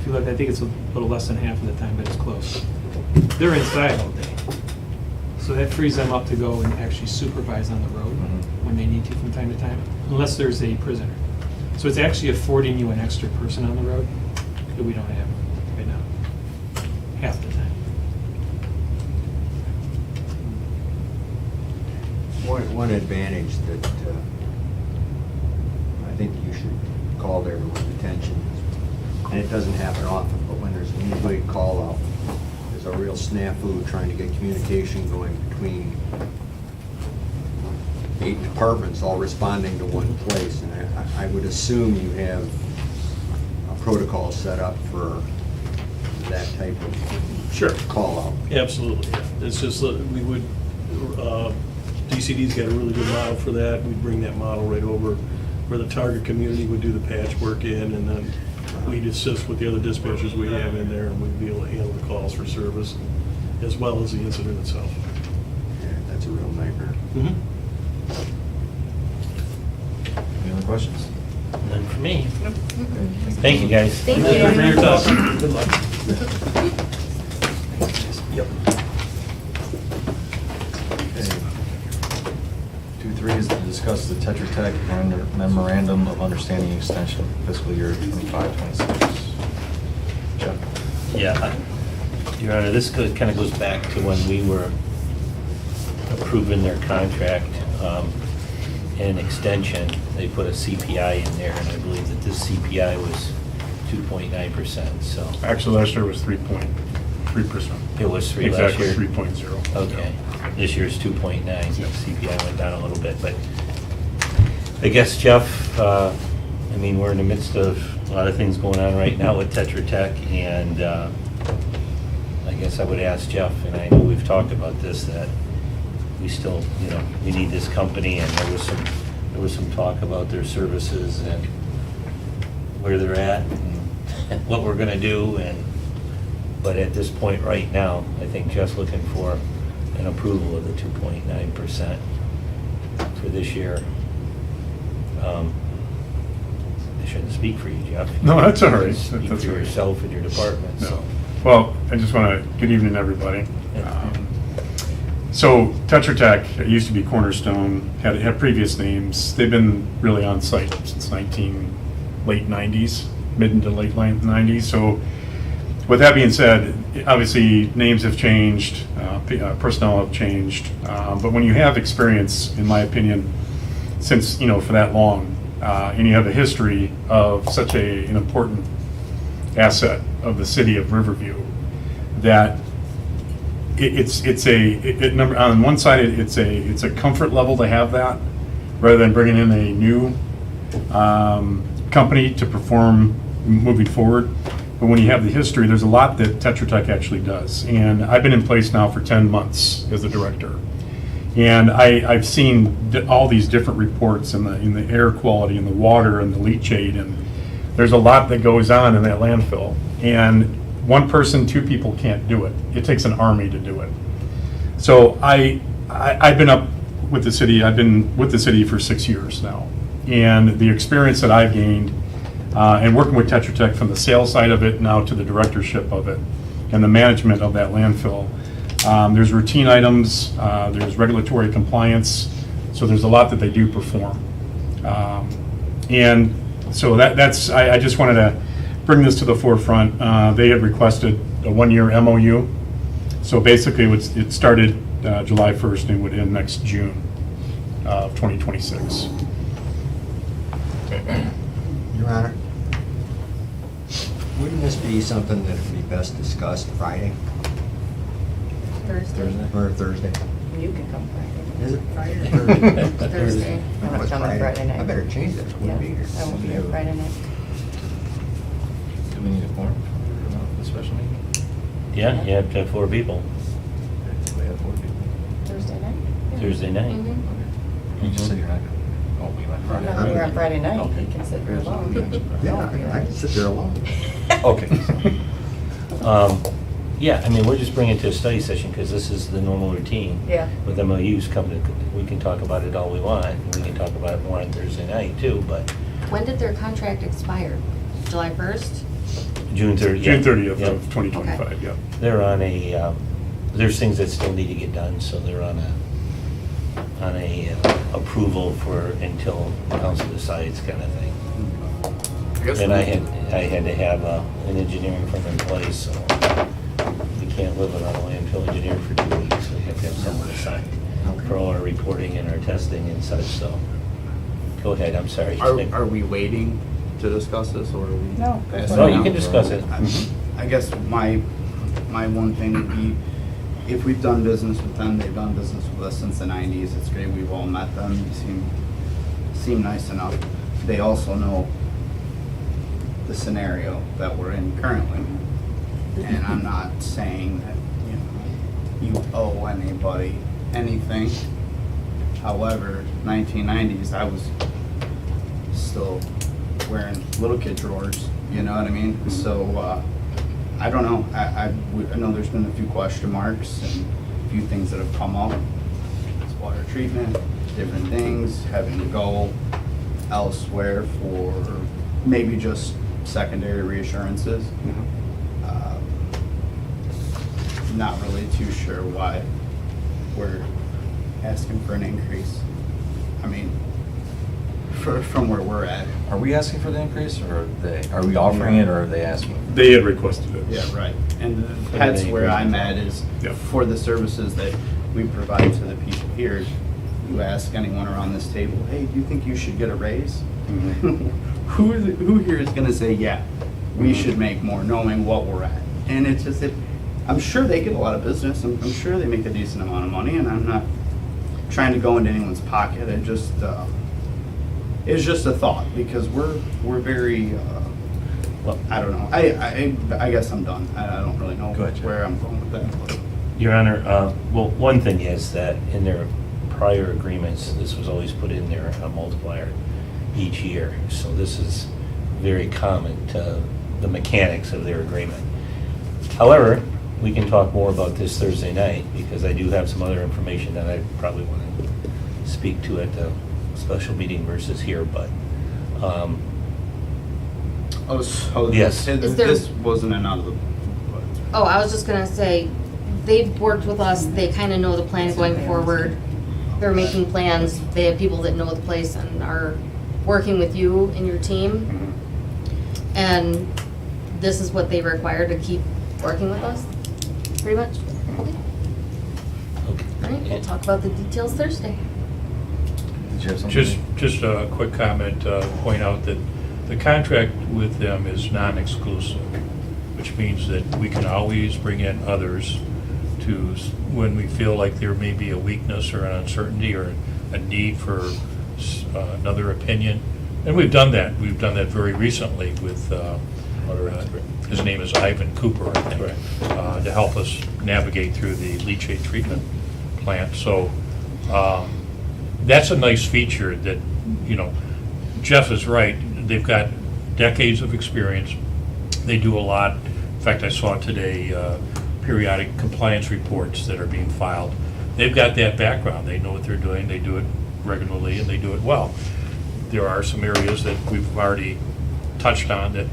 if you look, I think it's a little less than half of the time, but it's close. They're inside all day. So that frees them up to go and actually supervise on the road Mhm. when they need to from time to time, unless there's a prisoner. So it's actually affording you an extra person on the road that we don't have right now. half the time. One advantage that I think you should call to everyone's attention, and it doesn't happen often, but when there's an immediate call out, there's a real snafu trying to get communication going between 8 departments all responding to one place. And I would assume you have a protocol set up for that type of Sure. call out. Absolutely, yeah. It's just, that we would, DCD's got a really good model for that. We'd bring that model right over where the target community would do the patchwork in, and then we'd assist with the other dispatchers we have in there, and we'd be able to handle the calls for service as well as the incident itself. Yeah, that's a real nightmare. Any other questions? None for me. Thank you, guys. Thank you. Thank you for your time. Good luck. Yep. 2.3 is to discuss the Tetra Tech memorandum of understanding extension fiscal year 25-26. Jeff? Yeah, Your Honor, this kind of goes back to when we were approving their contract and extension. They put a CPI in there, and I believe that this CPI was 2.9%, so. Actually, last year was 3.3%. It was 3 last year? Exactly 3.0. Okay, this year's 2.9, Yeah. CPI went down a little bit, but I guess, Jeff, I mean, we're in the midst of a lot of things going on right now with Tetra Tech, and I guess I would ask Jeff, and I know we've talked about this, that we still, we need this company, and there was some talk about their services and where they're at and what we're gonna do, but at this point right now, I think Jeff's looking for an approval of the 2.9% for this year. I shouldn't speak for you, Jeff. No, that's all right. Speak That's for all right. yourself and your department, so. No. Well, I just want to, good evening, everybody. So Tetra Tech, it used to be Cornerstone, had previous names. They've been really on site since late 90s, mid into late 90s. So with that being said, obviously names have changed, personnel have changed. But when you have experience, in my opinion, since, for that long, and you have a history of such an important asset of the city of Riverview, that on one side it's a comfort level to have that, rather than bringing in a new company to perform moving forward. But when you have the history, there's a lot that Tetra Tech actually does, and I've been in place now for 10 months as the director. And I've seen all these different reports in the air quality and the water and the leachate, and there's a lot that goes on in that landfill. And one person, 2 people can't do it. It takes an army to do it. So I've been up with the city. I've been with the city for 6 years now, and the experience that I've gained, and working with Tetra Tech from the sales side of it now to the directorship of it, and the management of that landfill. There's routine items, there's regulatory compliance, so there's a lot that they do perform. And so I just wanted to bring this to the forefront. They had requested a 1-year MOU, so basically it started July 1st and would end next June of 2026. Your Honor, wouldn't this be something that would be best discussed Friday Thursday. or Thursday? You can come Friday. Is it Friday or Thursday? Thursday. I'm not Oh, it's coming Friday night. I better change that. I Yeah, wouldn't be here. I won't be here Friday night. Do we need a form for the special meeting? Yeah, you have to have 4 people, We have 4 people. Thursday night? Yeah. Thursday night. Mhm. You just said you're not gonna, oh, we went I'm Friday. not here on Friday night. Okay. You can sit here alone. Yeah, I can sit there alone. Okay. Yeah, I mean, we're just bringing it to a study session because this is the normal routine. Yeah. With MOUs coming, we can talk about it all we want, and we can talk about it more on Thursday night too, but When did their contract expire? July 1st? June 30th. June 30th Yep. of 2025, Okay. yeah. They're on there's things that still need to get done, so they're on a approval for until council decides kind of thing. And I had to have an engineering firm in place, so can't live without a landfill engineer for 2 weeks. We have to have someone assigned for all our reporting and our testing and such, so. Go ahead, I'm sorry. Are we waiting to discuss this, or are we? No. No, you can discuss it. I guess my one thing would be, if we've done business with them, they've done business with us since the 90s, it's great, we've all met them, you seem nice enough. They also know the scenario that we're in currently. And I'm not saying that, you owe anybody anything. However, 1990s, I was still wearing little kid drawers, you know what I mean? So, I don't know, I know there's been a few question marks and a few things that have come up. It's water treatment, different things, having to go elsewhere for maybe just secondary reassurances. Not really too sure why we're asking for an increase. I mean, from where we're at. Are we asking for the increase, or are they? Are we offering it, or are they asking? They had requested it. Yeah, right. And that's where I'm at is Yeah. for the services that we provide to the people here. You ask anyone around this table, hey, do you think you should get a raise? Who here is going to say, yeah, we should make more, knowing what we're at? And it's just that I'm sure they get a lot of business. I'm sure they make a decent amount of money, and I'm not trying to go into anyone's pocket. It's just a thought, because we're very. Well, I don't know. I guess I'm done. I don't really know where I'm going with that. Your Honor, well, one thing is that in their prior agreements, this was always put in there, a multiplier each year. So this is very common to the mechanics of their agreement. However, we can talk more about this Thursday night, because I do have some other information that I probably want to speak to at the special meeting versus here, but, Oh, so Yes. this wasn't an out of the. Oh, I was just gonna say, they've worked with us, they kind of know the plan going forward. They're making plans, they have people that know the place and are working with you and your team. And this is what they require to keep working with us, pretty much. Okay. okay. All right, we'll talk about the details Thursday. Did you have something? Just a quick comment, point out that the contract with them is non-exclusive, which means that we can always bring in others to, when we feel like there may be a weakness or an uncertainty or a need for another opinion. And we've done that. We've done that very recently with, his name is Ivan Cooper, I think, to help us navigate through the leachate treatment plant. So that's a nice feature that, Jeff is right. They've got decades of experience. They do a lot. In fact, I saw today periodic compliance reports that are being filed. They've got that background. They know what they're doing. They do it regularly, and they do it well. There are some areas that we've already touched on that,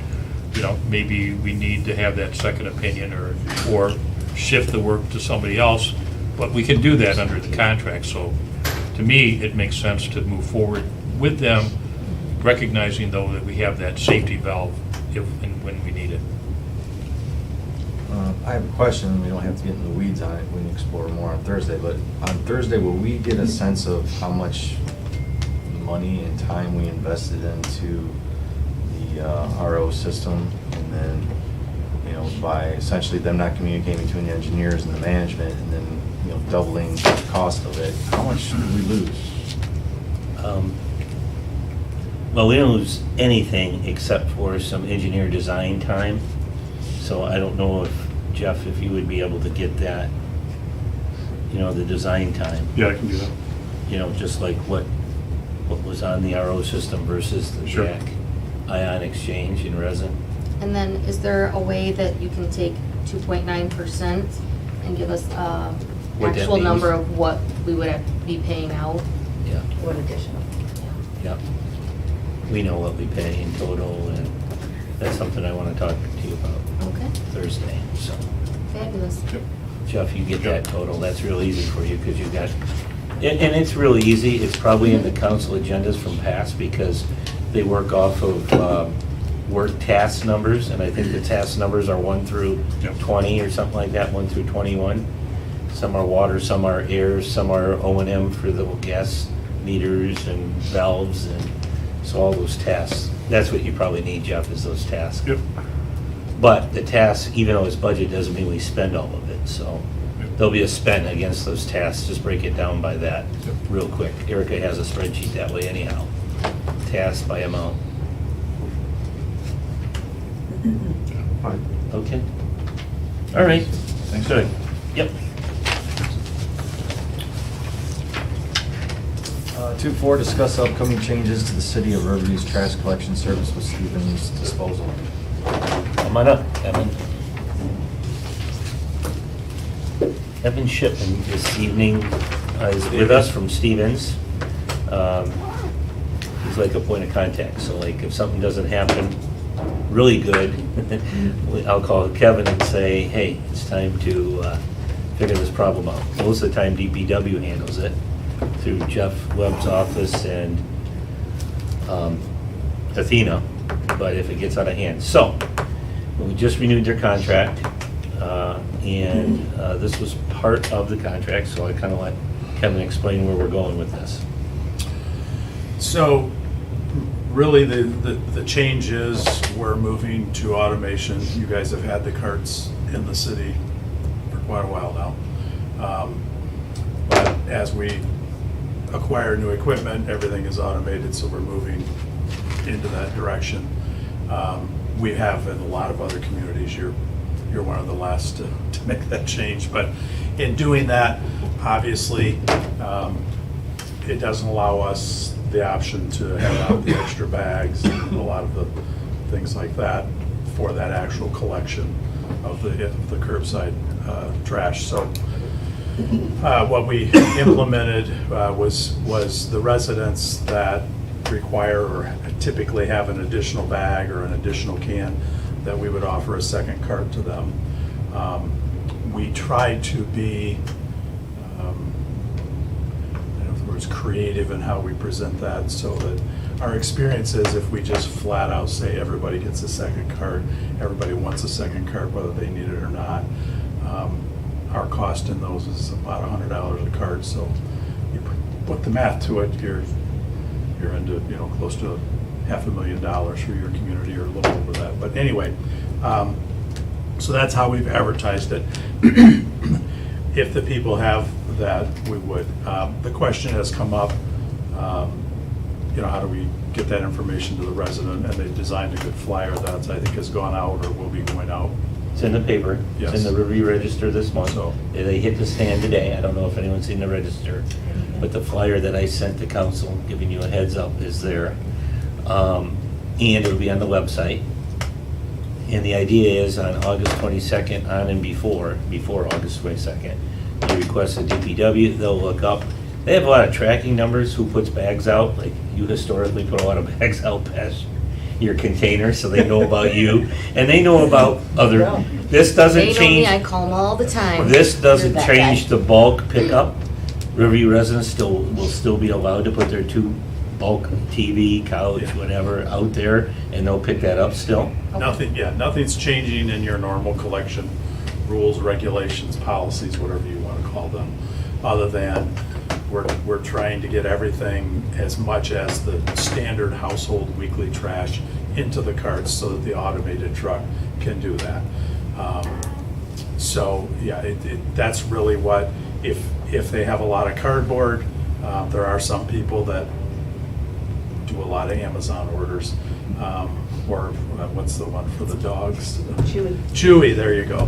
maybe we need to have that second opinion or shift the work to somebody else, but we can do that under the contract. So to me, it makes sense to move forward with them, recognizing though that we have that safety valve if and when we need it. I have a question. We don't have to get into the weeds on it. We can explore more on Thursday. But on Thursday, will we get a sense of how much money and time we invested into the RO system, and then, by essentially them not communicating between the engineers and the management, and then, doubling the cost of it? How much do we lose? Well, we don't lose anything except for some engineer design time. So I don't know if, Jeff, if you would be able to get that, the design time. Yeah, I can do that. Just like what was on the RO system versus the Sure. jack ion exchange in resin. And then is there a way that you can take 2.9% and give us a What that actual number means? of what we would have to be paying out? Yeah, What additional? yeah. We know what we pay in total, and that's something I want to talk to you about Okay, Thursday, so. fabulous. Jeff, you get that total, that's real easy for you, because you got, and it's really easy, it's probably in the council agendas from past, because they work off of work task numbers, and I think the task numbers are 1 through Yep. 20 or something like that, 1 through 21. Some are water, some are air, some are O&M for the gas meters and valves, and so all those tasks. That's what you probably need, Jeff, is those tasks. Yep. But the tasks, even though it's budget, doesn't mean we spend all of it, so there'll be a spend against those tasks. Just break it down by that real quick. Erica has a spreadsheet that way anyhow. Task by amount. Fine. Okay. All right. Thanks. Good. Yep. 2.4, discuss upcoming changes to the City of Riverview's trash collection service with Stevens Disposal. Come on up, Evan. Evan Shipman this evening is with us from Stevens. He's like a point of contact, so like if something doesn't happen really good, I'll call Kevin and say, hey, it's time to figure this problem out. Most of the time DPW handles it through Jeff Webb's office and Athena, but if it gets out of hand. So, we just renewed their contract, and this was part of the contract, so I kind of let Kevin explain where we're going with this. So, really, the change is we're moving to automation. You guys have had the carts in the city for quite a while now. But as we acquire new equipment, everything is automated, so we're moving into that direction. We have in a lot of other communities, you're one of the last to make that change, but in doing that, obviously, it doesn't allow us the option to have out the extra bags and a lot of the things like that for that actual collection of the curbside trash. So what we implemented was the residents that require or typically have an additional bag or an additional can, that we would offer a second cart to them. We try to be creative in how we present that, so that our experience is if we just flat out say everybody gets a second cart, everybody wants a second cart whether they need it or not. Our cost in those is about $100 a cart, so you put the math to it, you're into close to $500,000 for your community or a little over that. But anyway, so that's how we've advertised it. If the people have that, we would. The question has come up, how do we get that information to the resident? And they've designed a good flyer that I think has gone out or will be going out. It's in the paper. Yes. It's in the Review Register this month. So- They hit the stand today. I don't know if anyone's seen the register, but the flyer that I sent to council, giving you a heads up, is there. And it'll be on the website. And the idea is on August 22nd, on and before August 22nd, you request a DPW, they'll look up. They have a lot of tracking numbers, who puts bags out, like you historically put a lot of bags out past your container, so they know about you. And they know about other, this doesn't They know change. me, I call them all the time. This doesn't You're that change guy. the bulk pickup. Riverview residents will still be allowed to put their 2 bulk TV, couch, whatever, out there, and they'll pick that up still. Nothing's changing in your normal collection rules, regulations, policies, whatever you want to call them, other than we're trying to get everything, as much as the standard household weekly trash, into the carts so that the automated truck can do that. So, yeah, that's really what, if they have a lot of cardboard, there are some people that do a lot of Amazon orders, or what's the one for the dogs? Chewy. Chewy, there you go.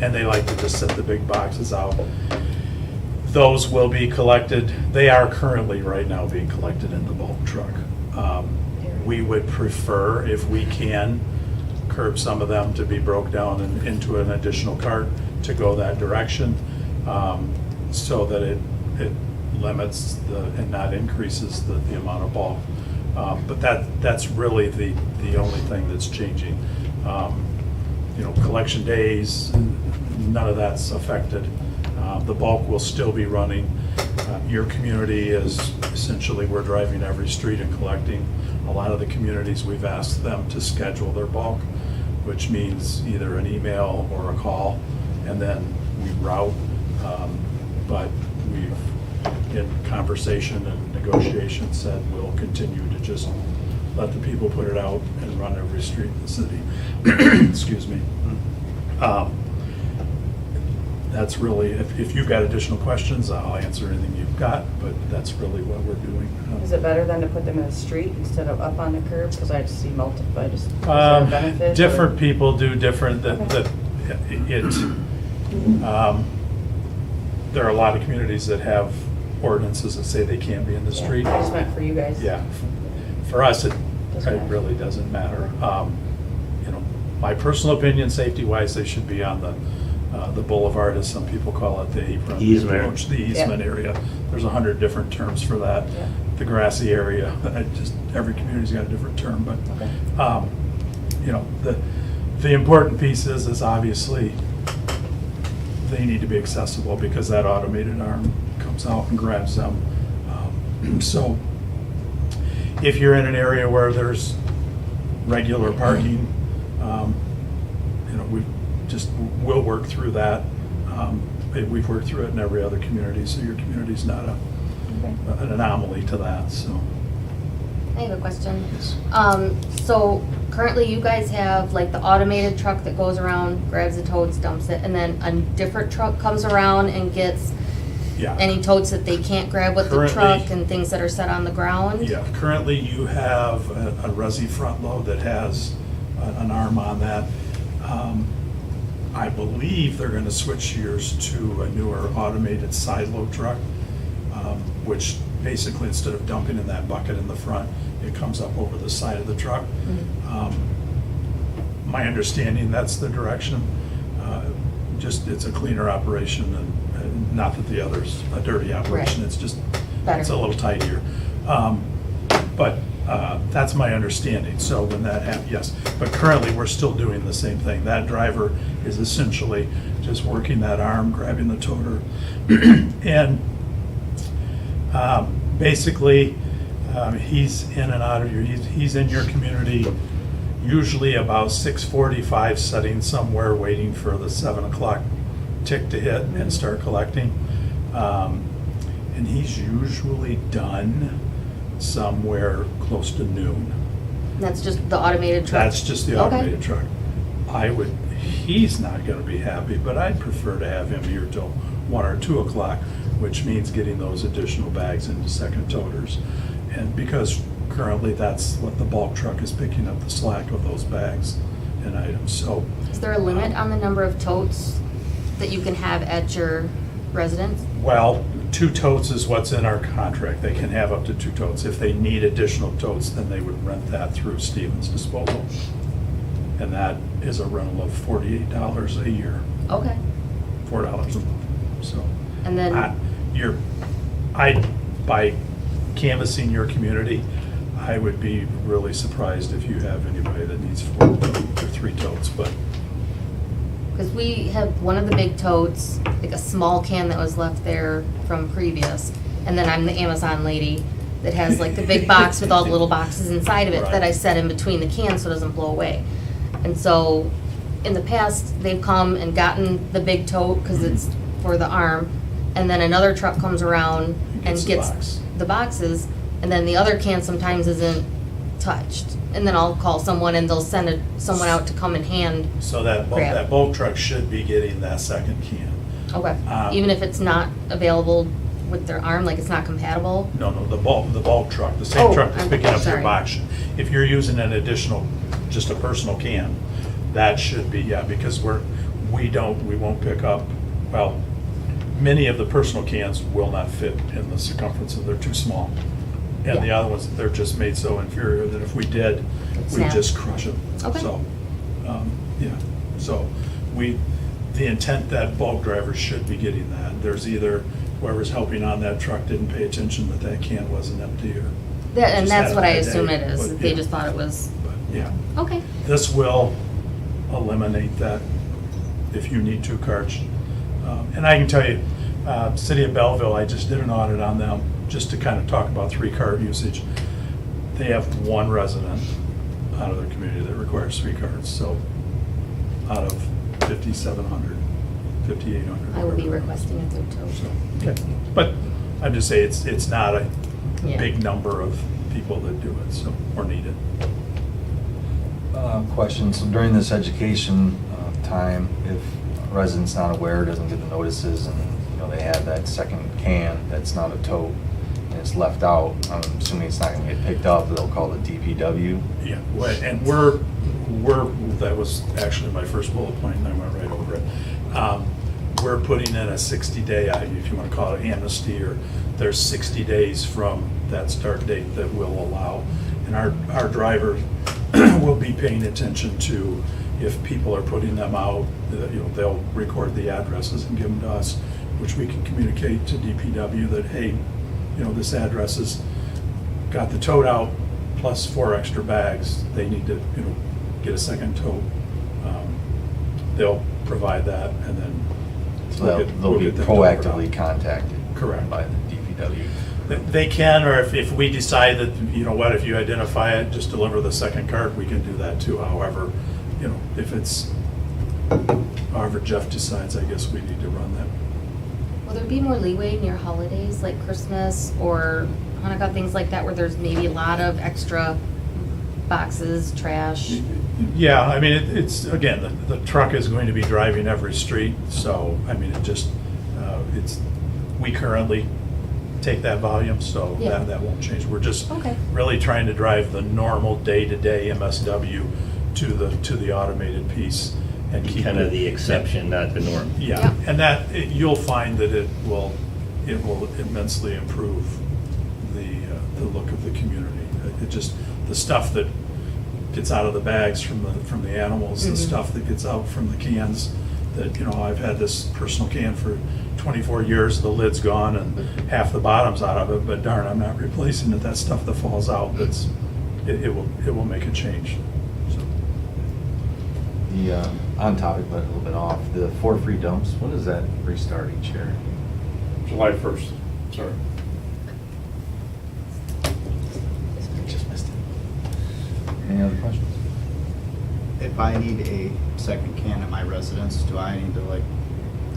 And they like to just set the big boxes out. Those will be collected, they are currently right now being collected in the bulk truck. We would prefer, if we can, curb some of them to be broke down into an additional cart to go that direction, so that it limits and not increases the amount of bulk. But that's really the only thing that's changing. Collection days, none of that's affected. The bulk will still be running. Your community is essentially, we're driving every street and collecting. A lot of the communities, we've asked them to schedule their bulk, which means either an email or a call, and then we route. But we've, in conversation and negotiation, said we'll continue to just let the people put it out and run every street in the city. Excuse me. That's really, if you've got additional questions, I'll answer anything you've got, but that's really what we're doing. Is it better than to put them in the street instead of up on the curb? Because I just see multiple, is there a benefit? Different people do different, there are a lot of communities that have ordinances that say they can't be in the Yeah, street. I just meant for you guys. Yeah, for us, it Doesn't matter. really doesn't matter. You know, my personal opinion, safety-wise, they should be on the boulevard, as some people call it, the apron. Easement. approach, the easement Yeah. area. There's 100 different terms for that. Yeah. The grassy area, every community's got a different term, but, Okay. you know, the important piece is obviously they need to be accessible because that automated arm comes out and grabs them. So if you're in an area where there's regular parking, you know, we'll work through that. We've worked through it in every other community, so your community's not an anomaly to that, so. I have a question. Yes. So currently you guys have like the automated truck that goes around, grabs the totes, dumps it, and then a different truck comes around and gets Yeah. any totes that they can't grab with the Currently- truck and things that are set on the ground? Yeah, currently you have a Resi front load that has an arm on that. I believe they're gonna switch years to a newer automated side load truck, which basically instead of dumping in that bucket in the front, it comes up over the side of the truck. My understanding, that's the direction. Just, it's a cleaner operation and not that the other's a dirty operation, Right. it's just, Better. it's a little tidier. But that's my understanding, so when that happens, yes. But currently, we're still doing the same thing. That driver is essentially just working that arm, grabbing the toter. And basically, he's in and out of he's in your community usually about 6:45, sitting somewhere waiting for the 7 o'clock tick to hit and start collecting. And he's usually done somewhere close to noon. That's just the automated truck? That's just the Okay. automated truck. He's not gonna be happy, but I'd prefer to have him here till 1 or 2 o'clock, which means getting those additional bags into second toters. And because currently that's what the bulk truck is picking up, the slack of those bags and items, so. Is there a limit on the number of totes that you can have at your residence? Well, 2 totes is what's in our contract. They can have up to 2 totes. If they need additional totes, then they would rent that through Stevens Disposal. And that is a rental of $48 a year, Okay. $4 a month, so. And then, By canvassing your community, I would be really surprised if you have anybody that needs 4 or 3 totes, but. because we have one of the big totes, like a small can that was left there from previous, and then I'm the Amazon lady that has like the big box with all the little boxes inside of it that I set in between the cans so it doesn't blow away. And so, in the past, they've come and gotten the big tote, because it's for the arm, and then another truck comes around and Gets the gets box. the boxes, and then the other can sometimes isn't touched. And then I'll call someone and they'll send someone out to come and hand. So that Grab. bulk truck should be getting that second can. Okay. Um, Even if it's not available with their arm, like it's not compatible? No, the bulk truck, the same Oh, truck that's I'm picking up your sorry. box. If you're using an additional, just a personal can, that should be, yeah, because we won't pick up, well, many of the personal cans will not fit in the circumference, they're too small. And the Yeah. other ones, they're just made so inferior that if we did, we'd Snap. just crush them. Okay. So, yeah, so the intent that bulk drivers should be getting that. There's either whoever's helping on that truck didn't pay attention that that can wasn't empty or. And just that's had what a I bad assume day, it is, but, that they yeah. just thought it was, But, yeah. okay. This will eliminate that if you need 2 carts. And I can tell you, City of Belleville, I just did an audit on them, just to kind of talk about 3-cart usage. they have one resident out of their community that requires 3 cards, so out of 5,700, 5,800. I will be requesting a third tow. So, okay. But I'm just saying, it's not a Yeah. big number of people that do it, so, or need it. Question, so during this education time, if a resident's not aware, doesn't get the notices, and, you know, they have that second can that's not a tote, and it's left out, I'm assuming it's not gonna get picked up, they'll call the DPW? Yeah, and that was actually my first bullet point, and I went right over it. We're putting in a 60-day, if you want to call it amnesty, or there's 60 days from that start date that will allow. And our driver will be paying attention to if people are putting them out, you know, they'll record the addresses and give them to us, which we can communicate to DPW that, hey, you know, this address has got the tote out plus 4 extra bags. They need to, you know, get a second tote. They'll provide that, and then So we'll they'll be get them delivered out. proactively contacted? Correct. By the DPW? They can, or if we decide that, you know what, if you identify it, just deliver the second cart, we can do that too. However, you know, however Jeff decides, I guess we need to run that. Will there be more leeway near holidays like Christmas or Hanukkah, things like that, where there's maybe a lot of extra boxes, trash? Yeah, I mean, it's, again, the truck is going to be driving every street, so, I mean, we currently take that volume, so Yeah. that won't change. We're just Okay. really trying to drive the normal day-to-day MSW to the automated piece and keep Kind of it- the exception, not the norm. Yeah, Yeah. and you'll find that it will immensely improve the look of the community. It just, the stuff that gets out of the bags from the animals, the Mhm. stuff that gets out from the cans, that, you know, I've had this personal can for 24 years, the lid's gone and half the bottom's out of it, but darn, I'm not replacing it. That stuff that falls out, it will make a change, so. The, on topic, but a little bit off, the 4 free dumps, when does that restart each year? July 1st, sorry. Just missed it. Any other questions? If I need a second can at my residence, do I need to like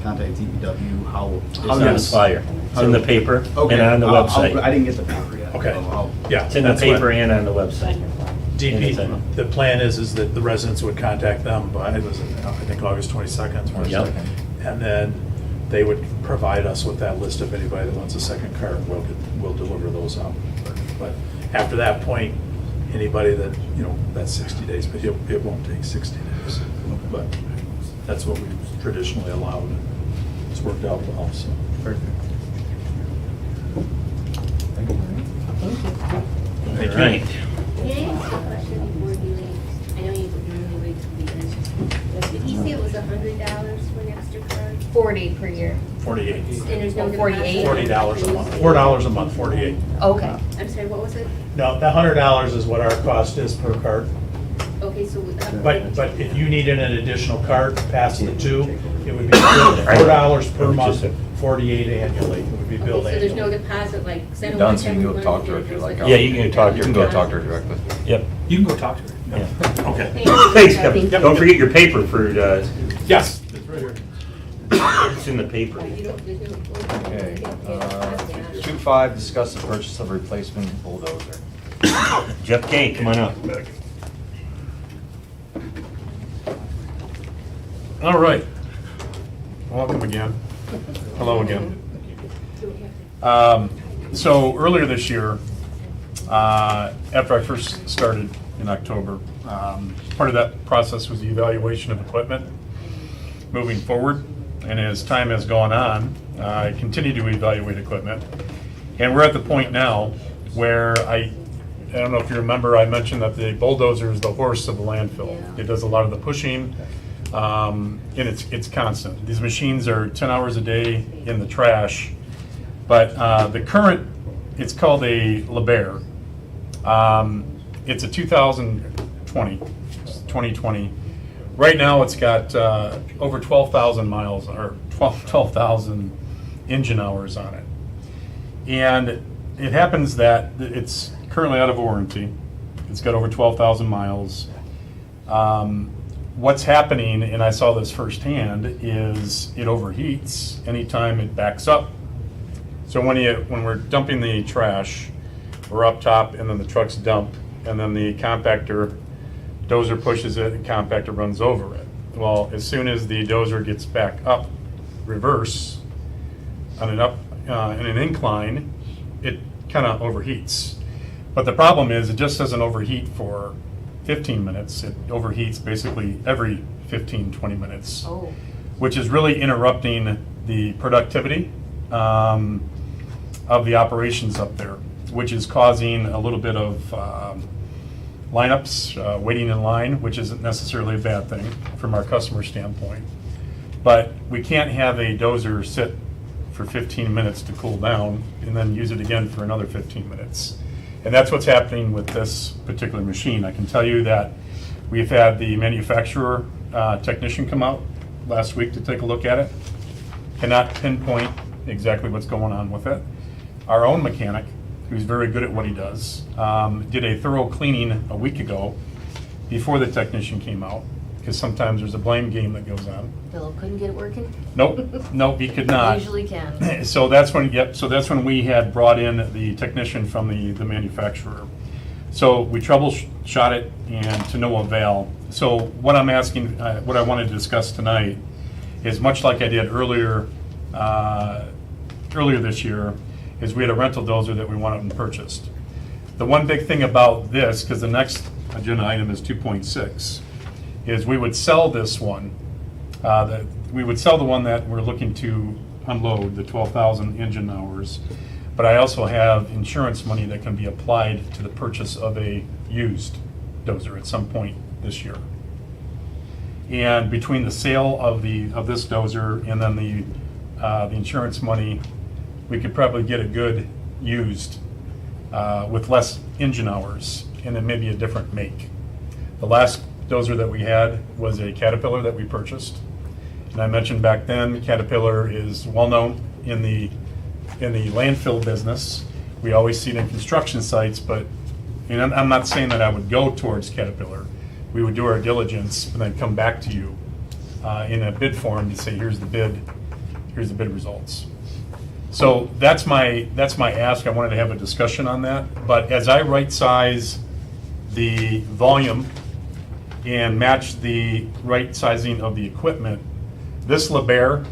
contact DPW? How? It's on the flyer. It's in the paper Okay. and on the website. I didn't get the paper yet. Okay. so I'll- Yeah. It's in the that's what- paper and on the website. DP, the plan is that the residents would contact them by, I think, August 22nd. Yep. And then they would provide us with that list of anybody that wants a second cart, we'll deliver those out. But after that point, anybody that, you know, that's 60 days, but it won't take 60 days. But that's what we've traditionally allowed, and it's worked out well, so. Perfect. Thank you. Thank you. Right. Can I ask a question before you leave? I know you normally wait till the end. Did he say it was $100 for an extra card? 40 per year. 48. And there's no Oh, 48? deposit? $40 a month, $4 a month, 48. Okay. I'm sorry, what was it? No, the $100 is what our cost is per cart. Okay, so. But if you needed an additional cart past the 2, it would be $4 per month, 48 annually. It would be billed Okay, so there's no annually. deposit, like, 'cause I You're know done, one so time you can we go talk wanted to her do if you it, like. there's Yeah, you can talk to You her. can go talk to her directly. Yep. You can go talk to her. Yeah. Okay. Thanks, Kevin. Yep. Don't forget your paper for, Yes, it's right here. it's in the paper. You don't, there's no. Okay. 2.5, discuss the purchase of a replacement bulldozer. Jeff Kay, come on up. All right. Welcome again. Hello again. So earlier this year, after I first started in October, part of that process was the evaluation of equipment moving forward. And as time has gone on, I continue to evaluate equipment. And we're at the point now where I don't know if you remember, I mentioned that the bulldozer is the horse of the landfill. It does a lot of the pushing, and it's constant. These machines are 10 hours a day in the trash. But the current, it's called a LeBaire. It's a 2020. Right now, it's got over 12,000 miles, or 12,000 engine hours on it. And it happens that it's currently out of warranty. It's got over 12,000 miles. What's happening, and I saw this firsthand, is it overheats anytime it backs up. So when we're dumping the trash, we're up top, and then the trucks dump, and then the compactor, dozer pushes it, and compactor runs over it. Well, as soon as the dozer gets back up, reverse, on an in an incline, it kind of overheats. But the problem is, it just doesn't overheat for 15 minutes. It overheats basically every 15, 20 minutes, Oh. which is really interrupting the productivity of the operations up there, which is causing a little bit of lineups, waiting in line, which isn't necessarily a bad thing from our customer standpoint. But we can't have a dozer sit for 15 minutes to cool down and then use it again for another 15 minutes. And that's what's happening with this particular machine. I can tell you that we've had the manufacturer technician come out last week to take a look at it. Cannot pinpoint exactly what's going on with it. Our own mechanic, who's very good at what he does, did a thorough cleaning a week ago before the technician came out, because sometimes there's a blame game that goes on. Philip couldn't get it working? Nope, he could not. Usually can. So that's when we had brought in the technician from the manufacturer. So we troubleshot it and to no avail. So what I'm asking, what I want to discuss tonight is much like I did earlier this year, is we had a rental dozer that we wanted and purchased. The one big thing about this, because the next agenda item is 2.6, is we would sell this one. We would sell the one that we're looking to unload, the 12,000 engine hours. But I also have insurance money that can be applied to the purchase of a used dozer at some point this year. And between the sale of this dozer and then the insurance money, we could probably get a good used with less engine hours and then maybe a different make. The last dozer that we had was a Caterpillar that we purchased. And I mentioned back then, Caterpillar is well-known in the landfill business. We always see it in construction sites, but and I'm not saying that I would go towards Caterpillar. We would do our diligence and then come back to you in a bid form to say, here's the bid results. So that's my ask. I wanted to have a discussion on that. But as I right size the volume and match the right sizing of the equipment, this LeBaire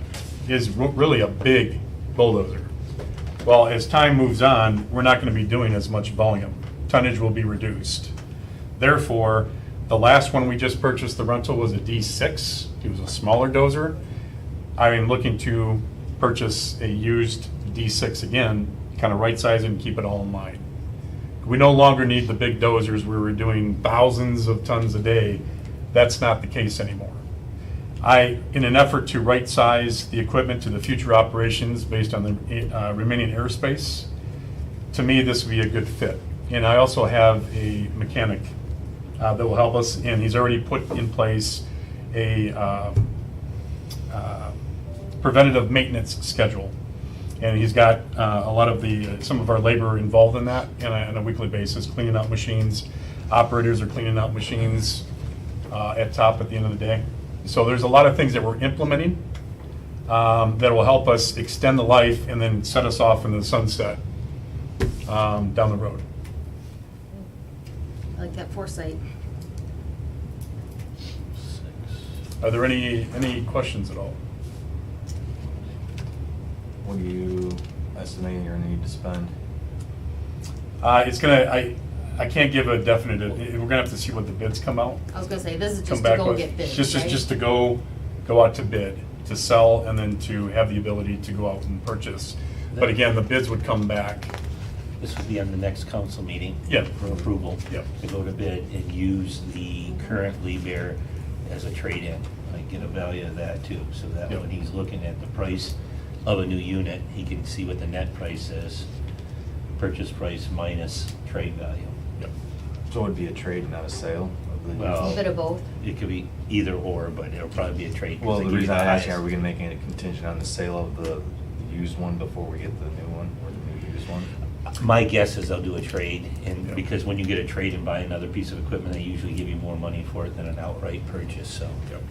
is really a big bulldozer. Well, as time moves on, we're not going to be doing as much volume. Tonnage will be reduced. Therefore, the last one we just purchased, the rental, was a D6. It was a smaller dozer. I am looking to purchase a used D6 again, kind of right size it and keep it all in line. We no longer need the big dozers where we're doing thousands of tons a day. That's not the case anymore. In an effort to right size the equipment to the future operations based on the remaining airspace, to me, this would be a good fit. And I also have a mechanic that will help us, and he's already put in place a preventative maintenance schedule. And he's got a lot of some of our labor involved in that on a weekly basis, cleaning out machines. Operators are cleaning out machines at top at the end of the day. So there's a lot of things that we're implementing that will help us extend the life and then set us off into the sunset down the road. I like that foresight. Are there any questions at all? What do you estimate you're gonna need to spend? I can't give a definitive, we're gonna have to see what the bids come out. I was gonna say, this is Come just to back go with. get bids, Just right? to go out to bid, to sell, and then to have the ability to go out and purchase. But again, the bids would come back. This would be on the next council meeting. Yeah. For approval. Yeah. To go to bid and use the current LeBaire as a trade-in. I get a value of that too, so that Yeah. when he's looking at the price of a new unit, he can see what the net price is, purchase price minus trade value. Yep. So it would be a trade, not a sale? of the A Well, little bit of both. It could be either or, but it'll probably be a trade. 'cause Well, they the give you reason I asked, highest. are we gonna make it contingent on the sale of the used one before we get the new one, or the new used one? My guess is they'll do a trade, and Yeah. because when you get a trade and buy another piece of equipment, they usually give you more money for it than an outright purchase, so. Yep.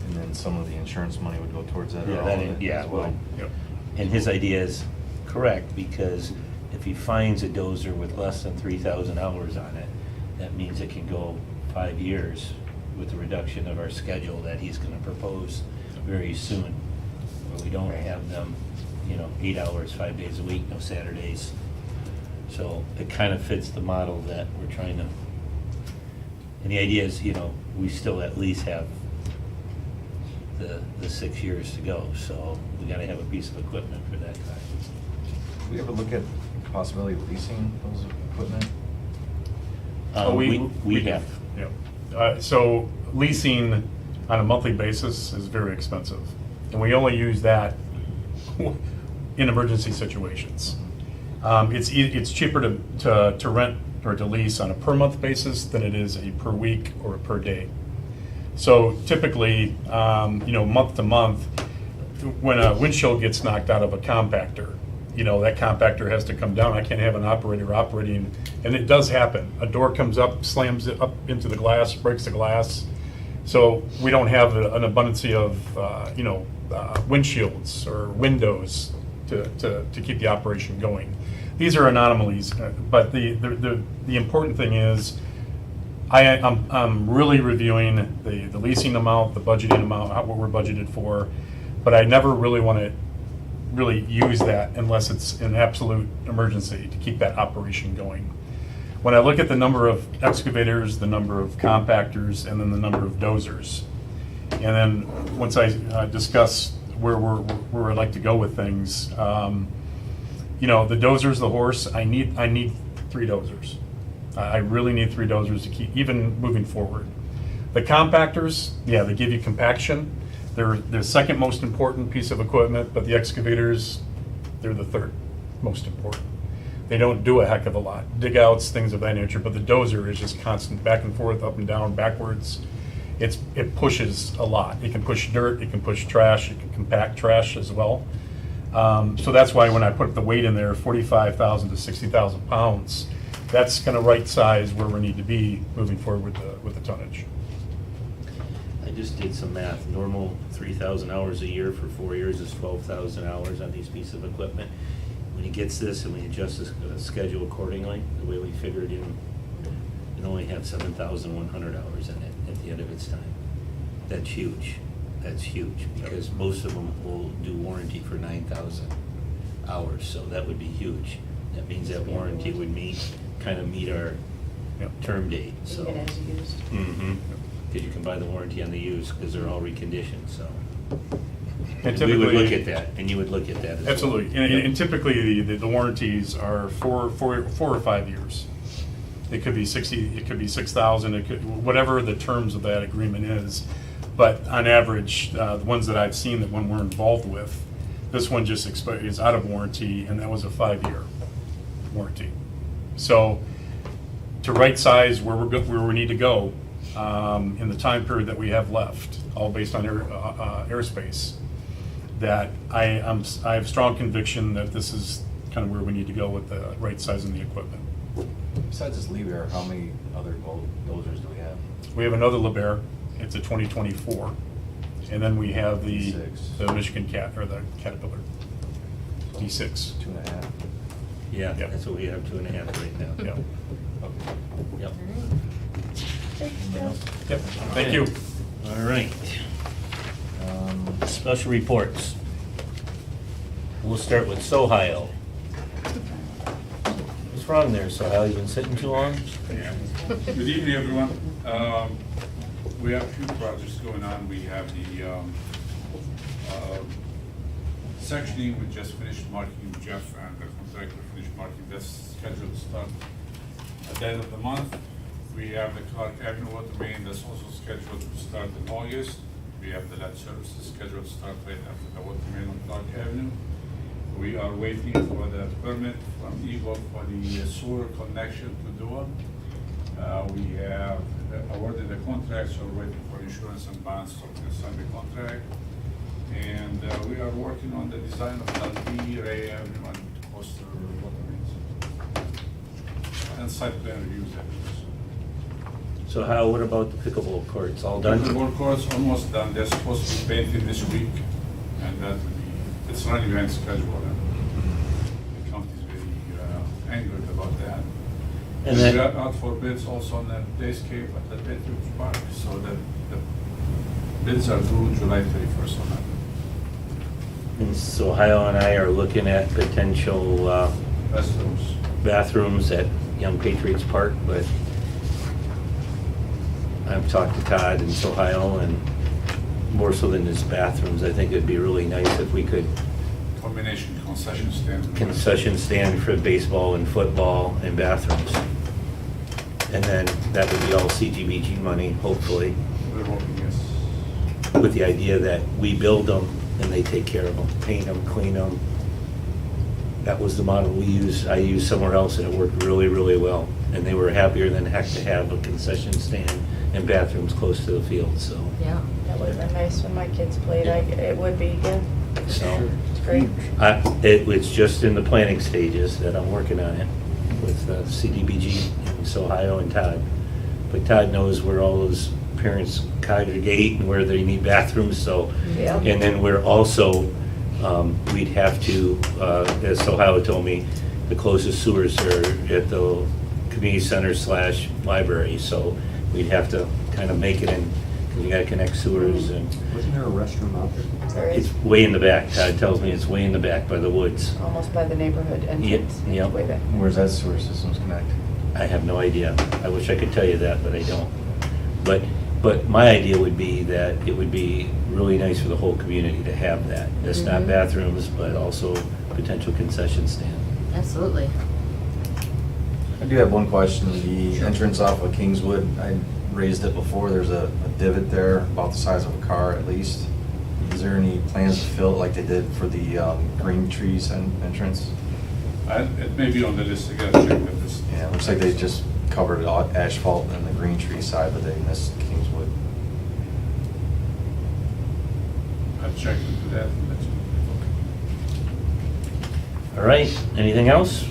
And then some of the insurance money would go towards that. or Yeah, all that of is- it yeah, as well. well, Yep. And his idea is correct, because if he finds a dozer with less than 3,000 hours on it, that means it can go 5 years with the reduction of our schedule that he's gonna propose very soon. Where we don't have them, 8 hours, 5 days a week, no Saturdays. So it kind of fits the model that we're trying to, and the idea is, we still at least have the 6 years to go, so we gotta have a piece of equipment for that guy. Did we ever look at the possibility of leasing those equipment? We have. Yeah. So leasing on a monthly basis is very expensive, and we only use that in emergency situations. It's cheaper to rent or to lease on a per month basis than it is a per week or a per day. So typically, month to month, when a windshield gets knocked out of a compactor, that compactor has to come down. I can't have an operator operating, and it does happen. A door comes up, slams it up into the glass, breaks the glass. So we don't have an abundance of, windshields or windows to keep the operation going. These are anomalies, but the important thing is, I'm really reviewing the leasing amount, the budgeting amount, what we're budgeted for, but I never really want to really use that unless it's an absolute emergency to keep that operation going. When I look at the number of excavators, the number of compactors, and then the number of dozers, and then once I discuss where I'd like to go with things, the dozers, the horse, I need 3 dozers. I really need 3 dozers to keep, even moving forward. The compactors, yeah, they give you compaction. They're the second most important piece of equipment, but the excavators, they're the third most important. They don't do a heck of a lot, dig outs, things of that nature, but the dozer is just constant back and forth, up and down, backwards. It pushes a lot. It can push dirt, it can push trash, it can compact trash as well. So that's why when I put the weight in there, 45,000 to 60,000 pounds, that's going to right size where we need to be moving forward with the tonnage. I just did some math. Normal 3,000 hours a year for 4 years is 12,000 hours on these pieces of equipment. When he gets this and we adjust the schedule accordingly, the way we figured in, it only have 7,100 hours in it at the end of its time. That's huge. That's huge, because most of them will do warranty for 9,000 hours, so that would be huge. That means that warranty would meet our term date, so. Even as used. Mm-hmm. Because you can buy the warranty on the used, because they're all reconditioned, so. And We would look typically- at that, and you would look at that as well. Absolutely, and typically the warranties are 4 or 5 years. It could be 60, it could be 6,000, it could, whatever the terms of that agreement is. But on average, the ones that I've seen that when we're involved with, this one just is out of warranty, and that was a 5-year warranty. So to right size where we need to go in the time period that we have left, all based on airspace, that I have strong conviction that this is kind of where we need to go with the right size and the equipment. Besides this Liebherr, how many other dozers do we have? We have another LeBaire, it's a 2024, and then we have the D6. Michigan the Caterpillar, D6. 2.5. Yeah, Yep. that's what we have, 2.5 right now. Yeah. Yep. Yep, thank you. All right. Special reports. We'll start with Sohio. What's wrong there, Sohio? You been sitting too long? Good evening, everyone. We have a few projects going on. We have the sectioning. We just finished marking Jeff, and the contractor finished marking. That's scheduled to start at the end of the month. We have the Clark Avenue water main that's also scheduled to start in August. We have the lead services scheduled to start right after the water main on Clark Avenue. We are waiting for the permit from Eagle for the sewer connection to Dua. We have awarded the contract, so we're waiting for insurance and bonds to sign the contract. And we are working on the design of LB, Ray Avenue, and Coastal water mains. and site plan reviews. So how, what about the pickleball courts, all The done? ball court's almost done, they're supposed to be painted this week, and that will be, it's running behind schedule. And the county is very angered about that. And We then- are out for bids also on the dayscape at the Patriots Park, so that the bids are due July 31st on that. And so Ohio and I are looking at potential Restrooms. bathrooms at Young Patriots Park, but I've talked to Todd in Ohio, and more so than just bathrooms, I think it'd be really nice if we could Combination concession stand. concession stand for baseball and football and bathrooms. And then that would be all CDBG money, hopefully, We're hoping, yes. with the idea that we build them and they take care of them, paint them, clean them. That was the model I used somewhere else, and it worked really, really well. And they were happier than heck to have a concession stand and bathrooms close to the field, so. Yeah. That would have been nice when my kids played. It would be, yeah. So, It's great. it's just in the planning stages that I'm working on it with CDBG in Ohio and Todd. But Todd knows where all those parents congregate and where they need bathrooms, so. Yeah. And then we're also, we'd have to, as Ohio told me, the closest sewers are at the community center / library, so we'd have to kind of make it in, because you gotta connect sewers and. Wasn't there a restroom out there? There is, It's way in the back, Todd tells me it's way in the back by the woods. almost by the neighborhood entrance. Yep. Way back. Where's that sewer systems connect? I have no idea. I wish I could tell you that, but I don't. But my idea would be that it would be really nice for the whole community to have that. That's not Mhm. bathrooms, but also potential concession stand. Absolutely. I do have one question. The entrance off of Kingswood, I raised it before. There's a divot there about the size of a car at least. Is there any plans to fill it like they did for the Green Trees entrance? It may be on the list, I gotta check with this. Yeah, it looks like they just covered it all asphalt on the Green Tree side, but they missed Kingswood. I'll check into that and let you know. All right, anything else?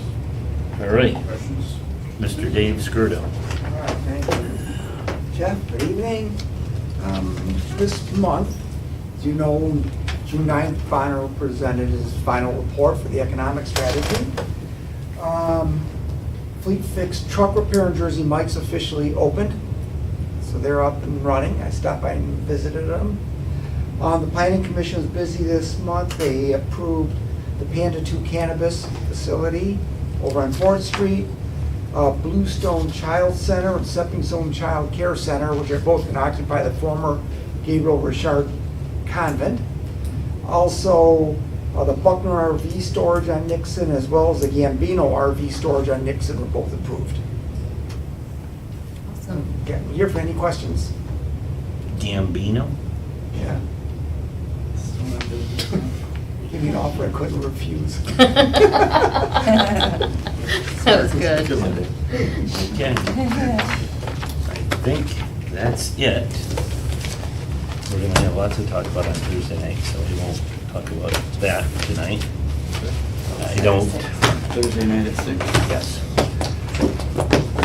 All right, Questions? Mr. Dave Skirdo. All right, thank you. Jeff, good evening. This month, as you know, June 9th, Bonner presented his final report for the economic strategy. Fleet Fix Truck Repair in Jersey Mike's officially opened, so they're up and running. I stopped by and visited them. The Planning Commission was busy this month. They approved the Panda 2 Cannabis facility over on 4th Street, Bluestone Child Center and Stepping Stone Child Care Center, which are both going to occupy the former Gabriel Richard Convent. Also, the Buckner RV storage on Nixon, as well as the Gambino RV storage on Nixon, were both approved. Awesome. Okay, I'm here for any questions. Gambino? Yeah. Give me an offer I couldn't refuse. That was good. Good one, Dave. Okay. I think that's it. We're gonna have lots to talk about on Thursday night, so we won't talk about that tonight. I don't. Thursday night at 6. Yes.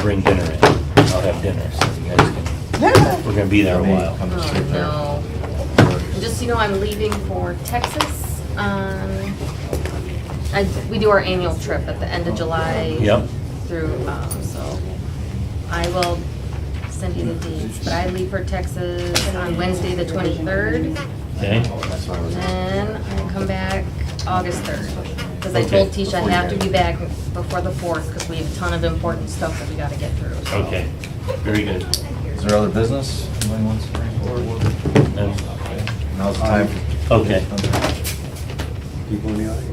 Bring dinner in. I'll have dinner, so you guys can, we're gonna be there a while. Oh, no. Just so you know, I'm leaving for Texas. We do our annual trip at the end of July. Yep. Through, so I will send you the dates, but I leave for Texas on Wednesday, the 23rd. Okay? And then I come back August 3rd. Because I told Tisha I have to be back before the 4th, because we have a ton of important stuff that we gotta get through. so. Okay, very good. Is there other business anyone wants to bring forward? No? Now's the time. Okay. People in the audience?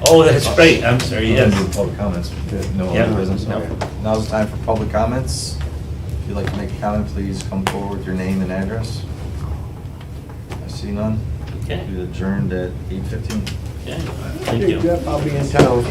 Oh, that's right, I'm sorry, We yes. didn't do public comments. No Yeah. other business? No. Okay. Now's the time for public comments. If you'd like to make a comment, please come forward with your name and address. I see none. Okay. We adjourned at 8:15. Okay, thank you. Jeff, I'll be in town.